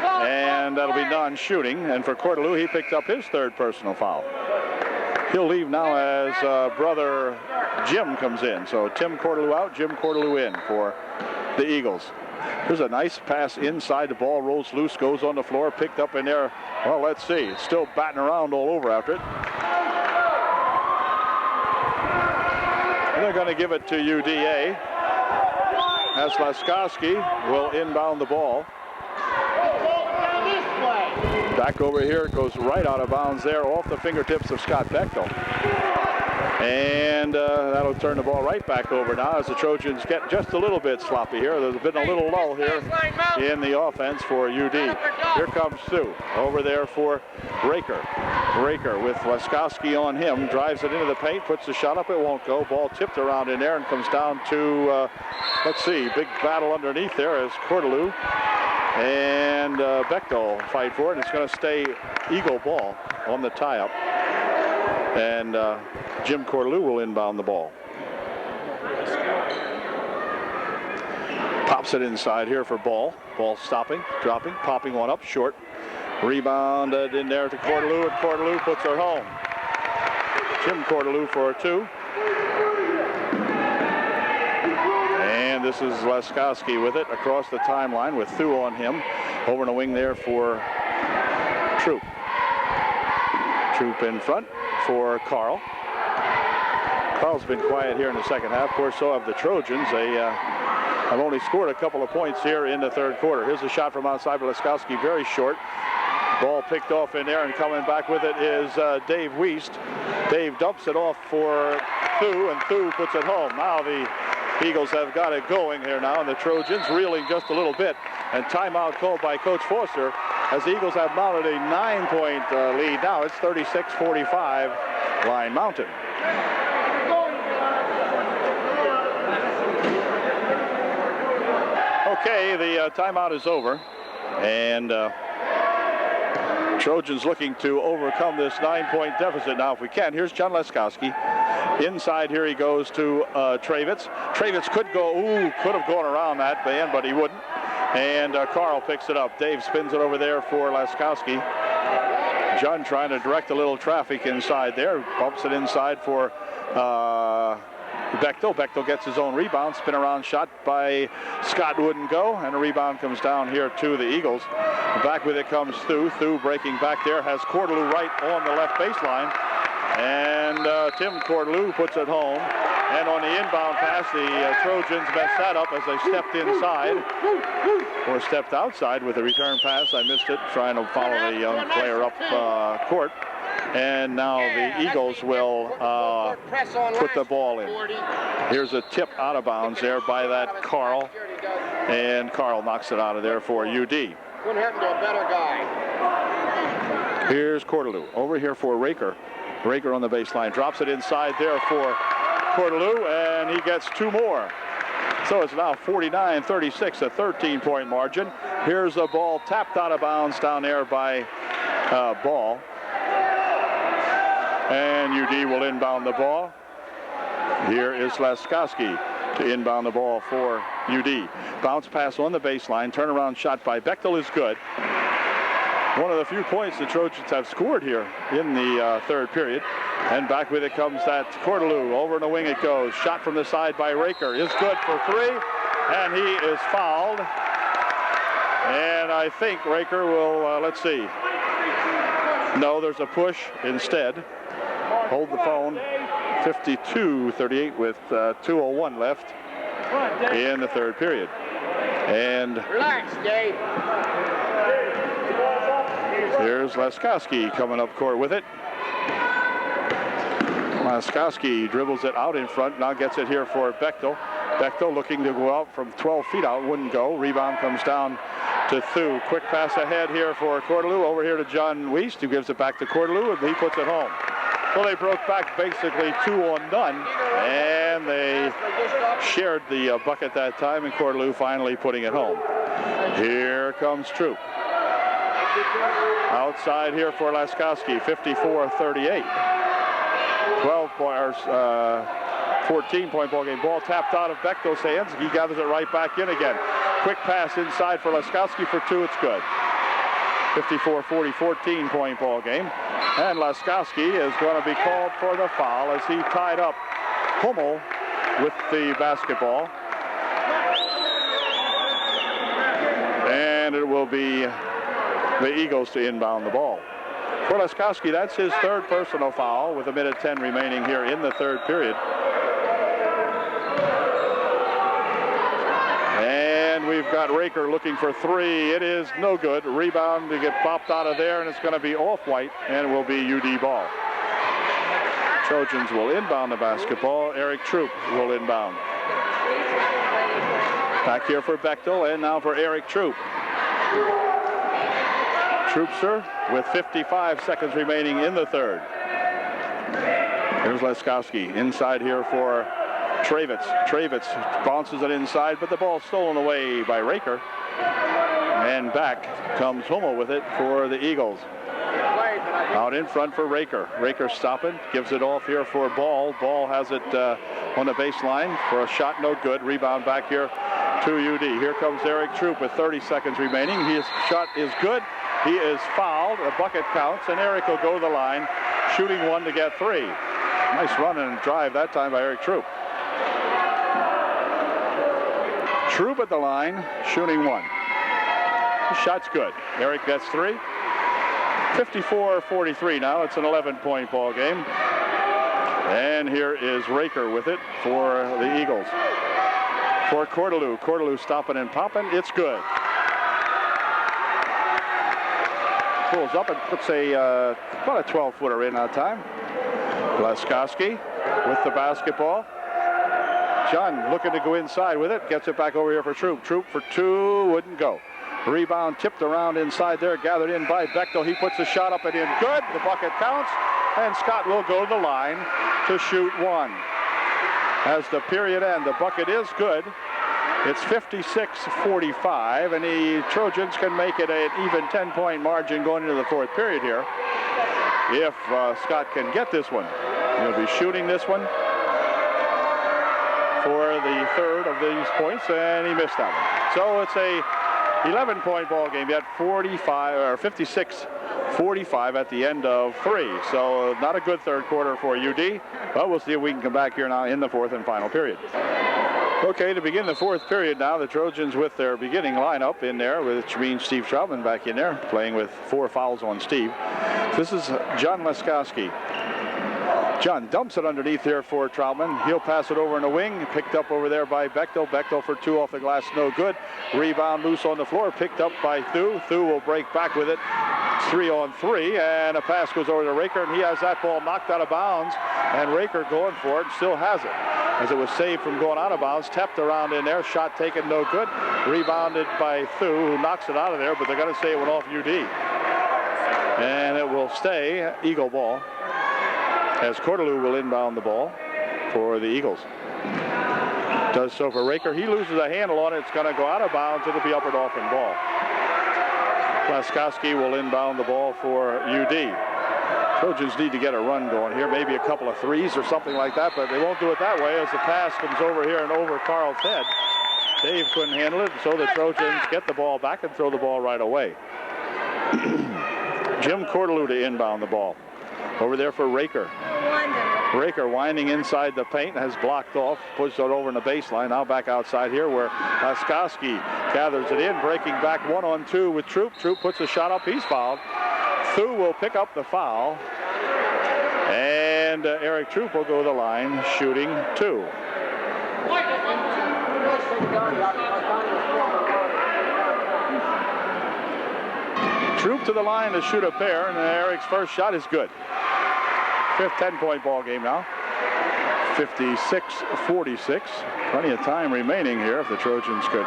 And that'll be non-shooting. And for Cordelou, he picked up his third personal foul. He'll leave now as brother Jim comes in. So Tim Cordelou out, Jim Cordelou in for the Eagles. Here's a nice pass inside. The ball rolls loose, goes on the floor, picked up in there. Well, let's see. It's still batting around all over after it. And they're going to give it to UDA as Laskowski will inbound the ball. Back over here, it goes right out of bounds there, off the fingertips of Scott Bechtel. And that'll turn the ball right back over now as the Trojans get just a little bit sloppy here. There's been a little lull here in the offense for UD. Here comes Sue over there for Raker. Raker with Laskowski on him, drives it into the paint, puts the shot up, it won't go. Ball tipped around in there and comes down to, let's see, big battle underneath there as Cordelou and Bechtel fight for it. It's going to stay Eagle ball on the tie-up. And Jim Cordelou will inbound the ball. Pops it inside here for Ball. Ball stopping, dropping, popping one up short. Rebounded in there to Cordelou, and Cordelou puts her home. Jim Cordelou for a 2. And this is Laskowski with it across the timeline with Thu on him. Over in the wing there for Troop. Troop in front for Carl. Carl's been quiet here in the second half. Of course, so have the Trojans. They have only scored a couple of points here in the third quarter. Here's a shot from outside by Laskowski, very short. Ball picked off in there, and coming back with it is Dave Wiest. Dave dumps it off for Thu, and Thu puts it home. Now the Eagles have got it going here now, and the Trojans reeling just a little bit. And timeout called by Coach Foster as the Eagles have mounted a 9-point lead. Now it's 36-45, Line Mountain. Okay, the timeout is over, and Trojans looking to overcome this 9-point deficit. Now, if we can, here's John Laskowski. Inside here he goes to Travitz. Travitz could have gone around that man, but he wouldn't. And Carl picks it up. Dave spins it over there for Laskowski. John trying to direct a little traffic inside there. Bumps it inside for Bechtel. Bechtel gets his own rebound. Spin around shot by Scott wouldn't go. And a rebound comes down here to the Eagles. Back with it comes Thu. Thu breaking back there. Has Cordelou right on the left baseline. And Tim Cordelou puts it home. And on the inbound pass, the Trojans messed that up as they stepped inside. Or stepped outside with a return pass. I missed it, trying to follow the young player up court. And now the Eagles will put the ball in. Here's a tip out of bounds there by that Carl. And Carl knocks it out of there for UD. Couldn't happen to a better guy. Here's Cordelou over here for Raker. Raker on the baseline, drops it inside there for Cordelou, and he gets 2 more. So it's now 49-36, a 13-point margin. Here's the ball tapped out of bounds down there by Ball. And UD will inbound the ball. Here is Laskowski to inbound the ball for UD. Bounce pass on the baseline, turnaround shot by Bechtel is good. One of the few points the Trojans have scored here in the third period. And back with it comes that Cordelou. Over in the wing it goes. Shot from the side by Raker is good for 3. And he is fouled. And I think Raker will, let's see. No, there's a push instead. Hold the phone. 52-38 with 2:01 left in the third period. And Relax, Dave. here's Laskowski coming up court with it. Laskowski dribbles it out in front, now gets it here for Bechtel. Bechtel looking to go out from 12 feet out, wouldn't go. Rebound comes down to Thu. Quick pass ahead here for Cordelou. Over here to John Wiest, who gives it back to Cordelou, and he puts it home. So they broke back basically 2-on-none, and they shared the bucket that time, and Cordelou finally putting it home. Here comes Troop. Outside here for Laskowski, 54-38. 14-point ball game. Ball tapped out of Bechtel's hands. He gathers it right back in again. Quick pass inside for Laskowski for 2. It's good. 54-40, 14-point ball game. And Laskowski is going to be called for the foul as he tied up Hummel with the basketball. And it will be the Eagles to inbound the ball. For Laskowski, that's his third personal foul with 1:10 remaining here in the third period. And we've got Raker looking for 3. It is no good. Rebound to get popped out of there, and it's going to be off-white, and will be UD ball. Trojans will inbound the basketball. Eric Troop will inbound. Back here for Bechtel, and now for Eric Troop. Troopster with 55 seconds remaining in the third. Here's Leskowski inside here for Travitz. Travitz bounces it inside, but the ball stolen away by Raker. And back comes Hummel with it for the Eagles. Out in front for Raker. Raker stopping, gives it off here for Ball. Ball has it on the baseline for a shot, no good. Rebound back here to UD. Here comes Eric Troop with 30 seconds remaining. His shot is good. He is fouled. A bucket counts, and Eric will go to the line, shooting one to get three. Nice run and drive that time by Eric Troop. Troop at the line, shooting one. The shot's good. Eric gets three. 54-43 now. It's an 11-point ball game. And here is Raker with it for the Eagles. For Cordelou. Cordelou stopping and popping. It's good. Pulls up and puts about a 12-footer in that time. Leskowski with the basketball. John looking to go inside with it. Gets it back over here for Troop. Troop for two. Wouldn't go. Rebound tipped around inside there. Gathered in by Bechtel. He puts the shot up and in. Good. The bucket counts. And Scott will go to the line to shoot one. As the period ends, the bucket is good. It's 56-45, and the Trojans can make it an even 10-point margin going into the fourth period here. If Scott can get this one, he'll be shooting this one for the third of these points, and he missed that one. So it's a 11-point ball game. You had 56-45 at the end of three. So not a good third quarter for UD, but we'll see if we can come back here now in the fourth and final period. Okay, to begin the fourth period now, the Trojans with their beginning lineup in there, which means Steve Troutman back in there, playing with 4 fouls on Steve. This is John Leskowski. John dumps it underneath here for Troutman. He'll pass it over in the wing, picked up over there by Bechtel. Bechtel for two off the glass, no good. Rebound loose on the floor, picked up by Thu. Thu will break back with it. 3-on-3, and a pass goes over to Raker, and he has that ball knocked out of bounds, and Raker going for it, still has it. As it was saved from going out of bounds, tapped around in there, shot taken, no good. Rebounded by Thu, who knocks it out of there, but they're going to say it went off UD. And it will stay Eagle ball, as Cordelou will inbound the ball for the Eagles. Does so for Raker. He loses a handle on it. It's going to go out of bounds. It'll be up and off in ball. Leskowski will inbound the ball for UD. Trojans need to get a run going here, maybe a couple of threes or something like that, but they won't do it that way as the pass comes over here and over Carl's head. Dave couldn't handle it, so the Trojans get the ball back and throw the ball right away. Jim Cordelou to inbound the ball. Over there for Raker. Raker winding inside the paint, has blocked off, pushed it over in the baseline. Now back outside here where Leskowski gathers it in, breaking back 1-on-2 with Troop. Troop puts a shot up, he's fouled. Thu will pick up the foul, and Eric Troop will go to the line shooting two. Troop to the line to shoot a pair, and Eric's first shot is good. Fifth 10-point ball game now. 56-46. Plenty of time remaining here if the Trojans could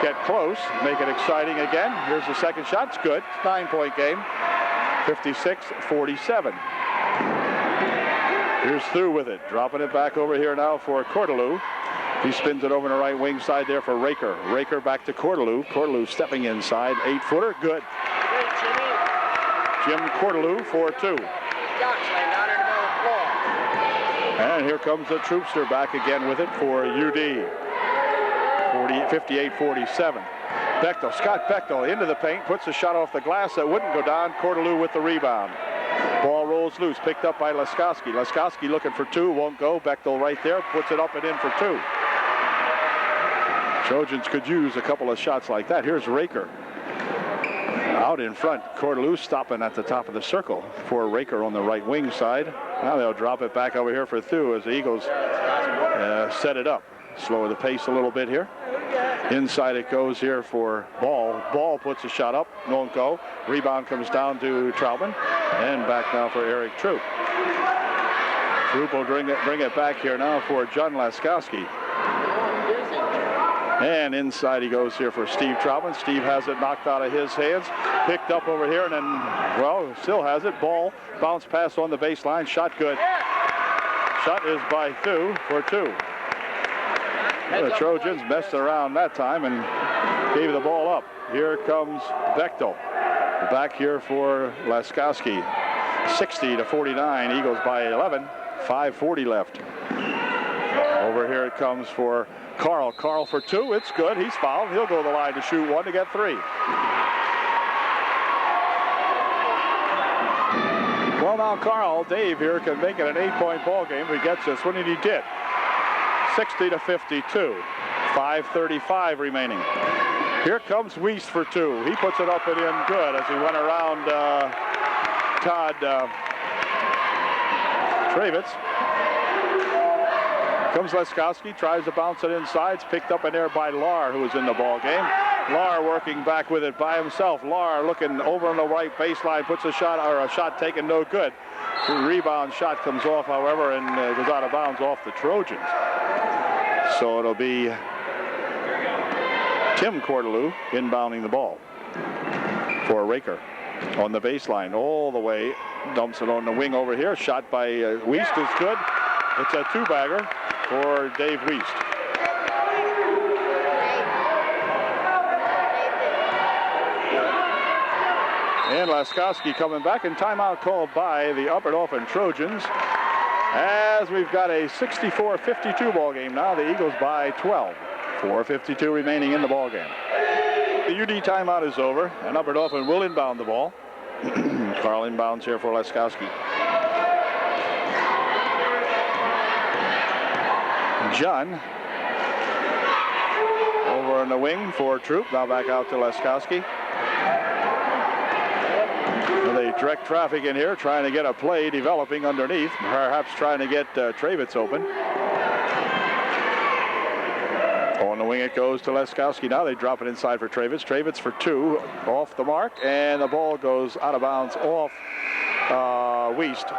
get close, make it exciting again. Here's the second shot. It's good. 9-point game. 56-47. Here's Thu with it. Dropping it back over here now for Cordelou. He spins it over the right wing side there for Raker. Raker back to Cordelou. Cordelou stepping inside. 8-footer. Good. Jim Cordelou for two. And here comes the Troopster back again with it for UD. 58-47. Bechtel, Scott Bechtel into the paint, puts a shot off the glass that wouldn't go down. Cordelou with the rebound. Ball rolls loose, picked up by Leskowski. Leskowski looking for two, won't go. Bechtel right there, puts it up and in for two. Trojans could use a couple of shots like that. Here's Raker. Out in front, Cordelou stopping at the top of the circle for Raker on the right wing side. Now they'll drop it back over here for Thu as the Eagles set it up. Slow the pace a little bit here. Inside it goes here for Ball. Ball puts a shot up, won't go. Rebound comes down to Troutman, and back now for Eric Troop. Troop will bring it back here now for John Laskowski. And inside he goes here for Steve Troutman. Steve has it knocked out of his hands, picked up over here, and then, well, still has it. Ball, bounce pass on the baseline, shot good. Shot is by Thu for 2. The Trojans messed around that time and gave the ball up. Here comes Bechtel. Back here for Laskowski. 60-49. Eagles by 11. 5:40 left. Over here it comes for Carl. Carl for 2. It's good. He's fouled. He'll go to the line to shoot 1 to get 3. Well, now Carl, Dave here can make it an 8-point ball game if he gets this one, and he did. 60-52. 5:35 remaining. Here comes Wiest for 2. He puts it up and in good as he went around Todd Travitz. Comes Laskowski, tries to bounce it inside. It's picked up in there by Lahr, who was in the ball game. Lahr working back with it by himself. Lahr looking over on the right baseline, puts a shot taken, no good. The rebound shot comes off, however, and goes out of bounds off the Trojans. So it'll be Tim Cordelou inbounding the ball for Raker on the baseline all the way. Dumps it on the wing over here. Shot by Wiest is good. It's a 2-bagger for Dave Wiest. And Laskowski coming back, and timeout called by the Upper Dauphin Trojans. As we've got a 64-52 ball game now, the Eagles by 12. 4:52 remaining in the ball game. The UD timeout is over, and Upper Dauphin will inbound the ball. Carl inbounds here for Laskowski. John over in the wing for Troop. Now back out to Laskowski. They direct traffic in here, trying to get a play developing underneath, perhaps trying to get Travitz open. On the wing it goes to Laskowski. Now they drop it inside for Travitz. Travitz for 2, off the mark, and the ball goes out of bounds off Wiest.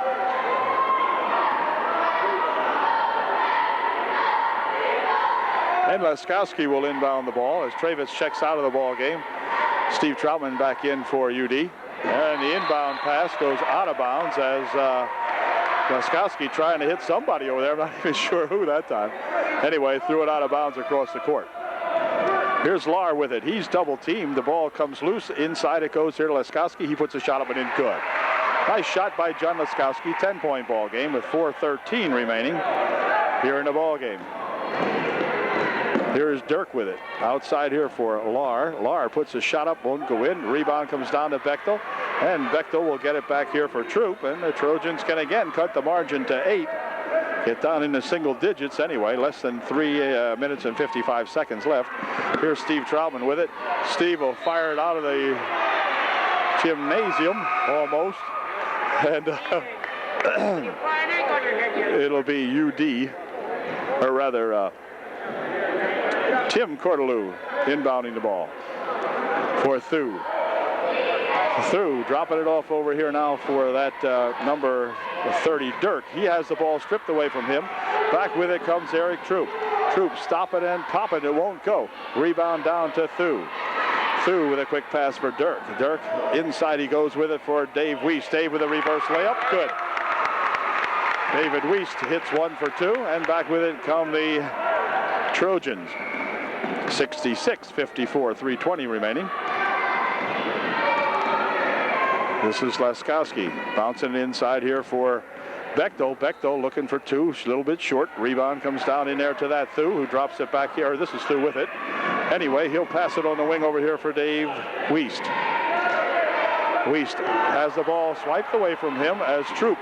And Laskowski will inbound the ball as Travitz checks out of the ball game. Steve Troutman back in for UD. And the inbound pass goes out of bounds as Laskowski trying to hit somebody over there. I'm not even sure who that time. Anyway, threw it out of bounds across the court. Here's Lahr with it. He's double teamed. The ball comes loose. Inside it goes here to Laskowski. He puts a shot up and in good. Nice shot by John Laskowski. 10-point ball game with 4:13 remaining here in the ball game. Here's Dirk with it. Outside here for Lahr. Lahr puts a shot up, won't go in. Rebound comes down to Bechtel. And Bechtel will get it back here for Troop. And the Trojans can again cut the margin to 8. Get down into single digits anyway. Less than 3 minutes and 55 seconds left. Here's Steve Troutman with it. Steve will fire it out of the gymnasium almost. And it'll be UD, or rather Tim Cordelou inbounding the ball for Thu. Thu dropping it off over here now for that number 30, Dirk. He has the ball stripped away from him. Back with it comes Eric Troop. Troop stopping and popping. It won't go. Rebound down to Thu. Thu with a quick pass for Dirk. Dirk inside he goes with it for Dave Wiest. Dave with a reverse layup. Good. David Wiest hits 1 for 2, and back with it come the Trojans. 66-54, 3:20 remaining. This is Laskowski bouncing it inside here for Bechtel. Bechtel looking for 2, a little bit short. Rebound comes down in there to that Thu, who drops it back here. This is Thu with it. Anyway, he'll pass it on the wing over here for Dave Wiest. Wiest has the ball swiped away from him as Troop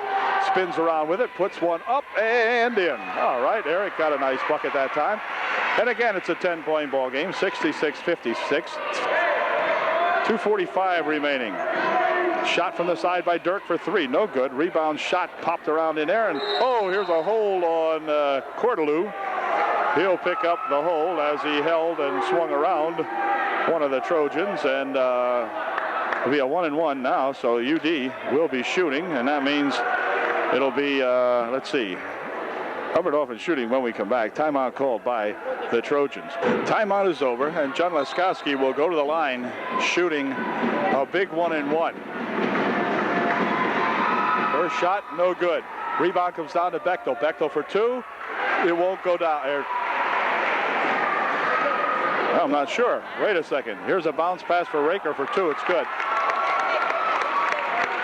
spins around with it, puts one up and in. All right, Eric got a nice bucket that time. And again, it's a 10-point ball game, 66-56. 2:45 remaining. Shot from the side by Dirk for 3, no good. Rebound shot popped around in there, and oh, here's a hold on Cordelou. He'll pick up the hold as he held and swung around one of the Trojans, and it'll be a 1-1 now, so UD will be shooting, and that means it'll be, let's see, Hubbard off and shooting when we come back. Timeout called by the Trojans. Timeout is over, and John Laskowski will go to the line shooting a big 1-1. First shot, no good. Rebound comes down to Bechtel. Bechtel for two. It won't go down. I'm not sure. Wait a second. Here's a bounce pass for Raker for two. It's good.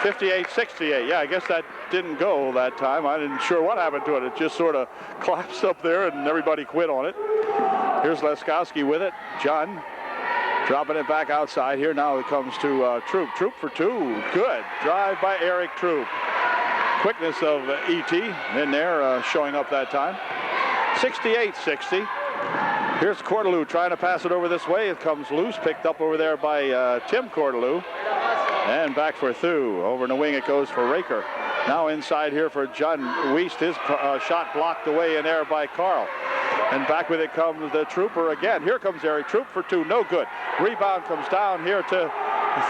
58-68. Yeah, I guess that didn't go that time. I didn't sure what happened to it. It just sort of collapsed up there and everybody quit on it. Here's Laskowski with it. John dropping it back outside here. Now it comes to Troop. Troop for two. Good. Drive by Eric Troop. Quickness of E.T. in there showing up that time. 68-60. Here's Cordelou trying to pass it over this way. It comes loose, picked up over there by Tim Cordelou. And back for Thu. Over in the wing it goes for Raker. Now inside here for John Wiest. His shot blocked away in there by Carl. And back with it comes the Trooper again. Here comes Eric Troop for two. No good. Rebound comes down here to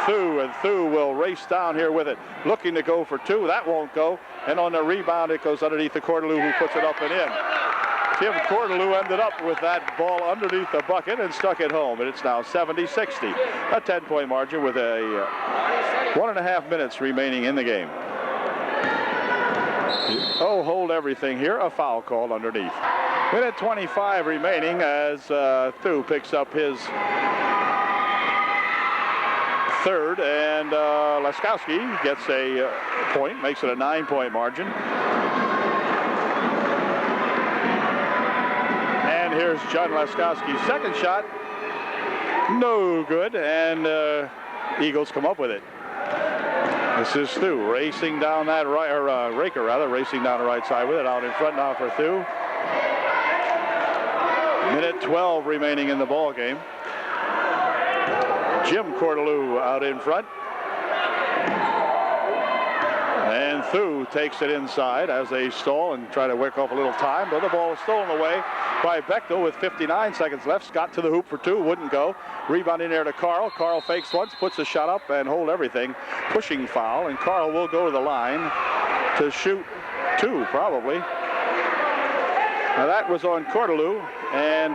Thu, and Thu will race down here with it. Looking to go for two. That won't go. And on the rebound it goes underneath the Cordelou, who puts it up and in. Tim Cordelou ended up with that ball underneath the bucket and stuck it home. And it's now 70-60. A 10-point margin with a 1.5 minutes remaining in the game. Oh, hold everything here. A foul called underneath. Minute 25 remaining as Thu picks up his third, and Laskowski gets a point, makes it a 9-point margin. And here's John Laskowski's second shot. No good, and Eagles come up with it. This is Thu racing down that right, or Raker rather, racing down the right side with it. Out in front now for Thu. Minute 12 remaining in the ball game. Jim Cordelou out in front. And Thu takes it inside as they stall and try to work off a little time, but the ball is stolen away by Bechtel with 59 seconds left. Scott to the hoop for two, wouldn't go. Rebound in there to Carl. Carl fakes once, puts a shot up and hold everything. Pushing foul, and Carl will go to the line to shoot two, probably. Now that was on Cordelou, and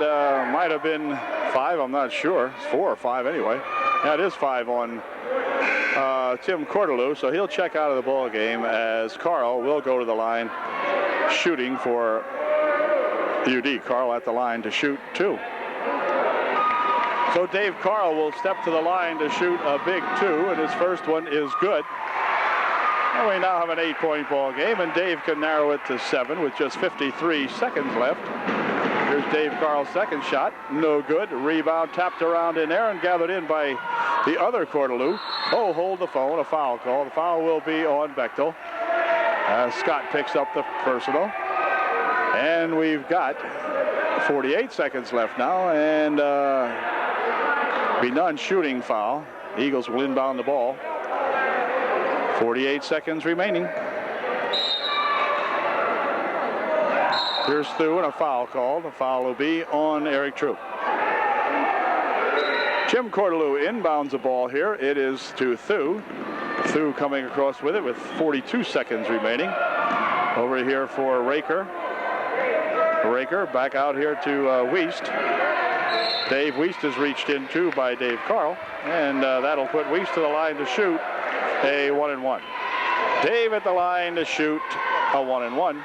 might have been 5, I'm not sure. It's 4 or 5 anyway. Yeah, it is 5 on Tim Cordelou, so he'll check out of the ball game as Carl will go to the line shooting for UD. Carl at the line to shoot two. So Dave Carl will step to the line to shoot a big two, and his first one is good. And we now have an 8-point ball game, and Dave can narrow it to 7 with just 53 seconds left. Here's Dave Carl's second shot. No good. Rebound tapped around in there and gathered in by the other Cordelou. Oh, hold the phone. A foul call. The foul will be on Bechtel. Scott picks up the personal. And we've got 48 seconds left now, and be non-shooting foul. The Eagles will inbound the ball. 48 seconds remaining. Here's Thu and a foul call. The foul will be on Eric Troop. Jim Cordelou inbounds the ball here. It is to Thu. Thu coming across with it with 42 seconds remaining. Over here for Raker. Raker back out here to Wiest. Dave Wiest is reached into by Dave Carl, and that'll put Wiest to the line to shoot a 1-1. Dave at the line to shoot a 1-1.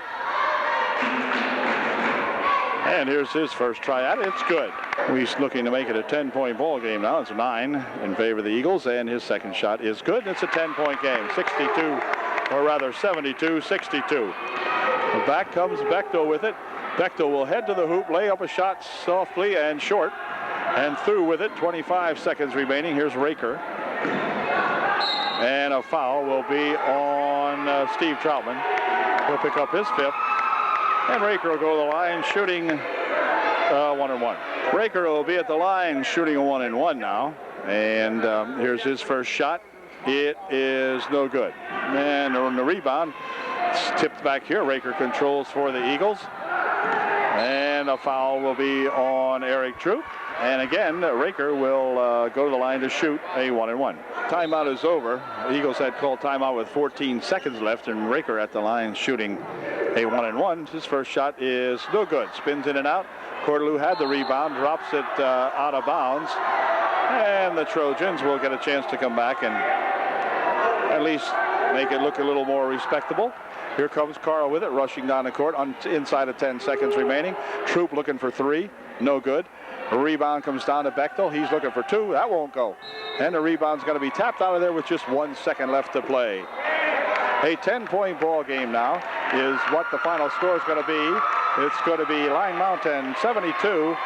And here's his first try at it. It's good. Wiest looking to make it a 10-point ball game now. It's 9 in favor of the Eagles, and his second shot is good. It's a 10-point game. 72-62. Back comes Bechtel with it. Bechtel will head to the hoop, lay up a shot softly and short. And Thu with it, 25 seconds remaining. Here's Raker. And a foul will be on Steve Troutman. He'll pick up his 5th. And Raker will go to the line shooting 1-1. Raker will be at the line shooting a 1-1 now. And here's his first shot. It is no good. And on the rebound, it's tipped back here. Raker controls for the Eagles. And a foul will be on Eric Troop. And again, Raker will go to the line to shoot a 1-and-1. Timeout is over. The Eagles had called timeout with 14 seconds left, and Raker at the line shooting a 1-and-1. His first shot is no good. Spins in and out. Cordelou had the rebound, drops it out of bounds. And the Trojans will get a chance to come back and at least make it look a little more respectable. Here comes Carl with it, rushing down the court inside of 10 seconds remaining. Troop looking for three, no good. The rebound comes down to Bechtel. He's looking for two. That won't go. And the rebound's going to be tapped out of there with just 1 second left to play. A 10-point ball game now is what the final score is going to be. It's going to be Line Mountain 72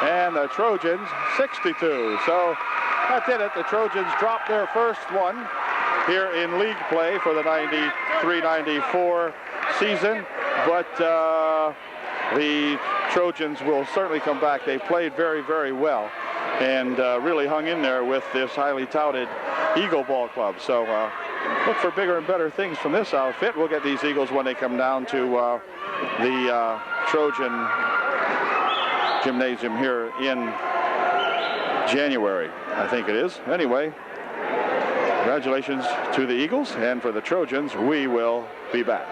and the Trojans 62. So that did it. The Trojans dropped their first one here in league play for the 93-94 season, but the Trojans will certainly come back. They played very, very well and really hung in there with this highly touted Eagle Ball Club. So look for bigger and better things from this outfit. We'll get these Eagles when they come down to the Trojan Gymnasium here in January, I think it is. Anyway, congratulations to the Eagles, and for the Trojans, we will be back.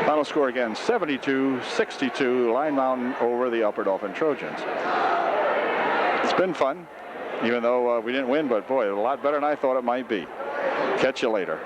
Final score again, 72-62, Line Mountain over the Upper Dauphin Trojans. It's been fun, even though we didn't win, but boy, a lot better than I thought it might be. Catch you later.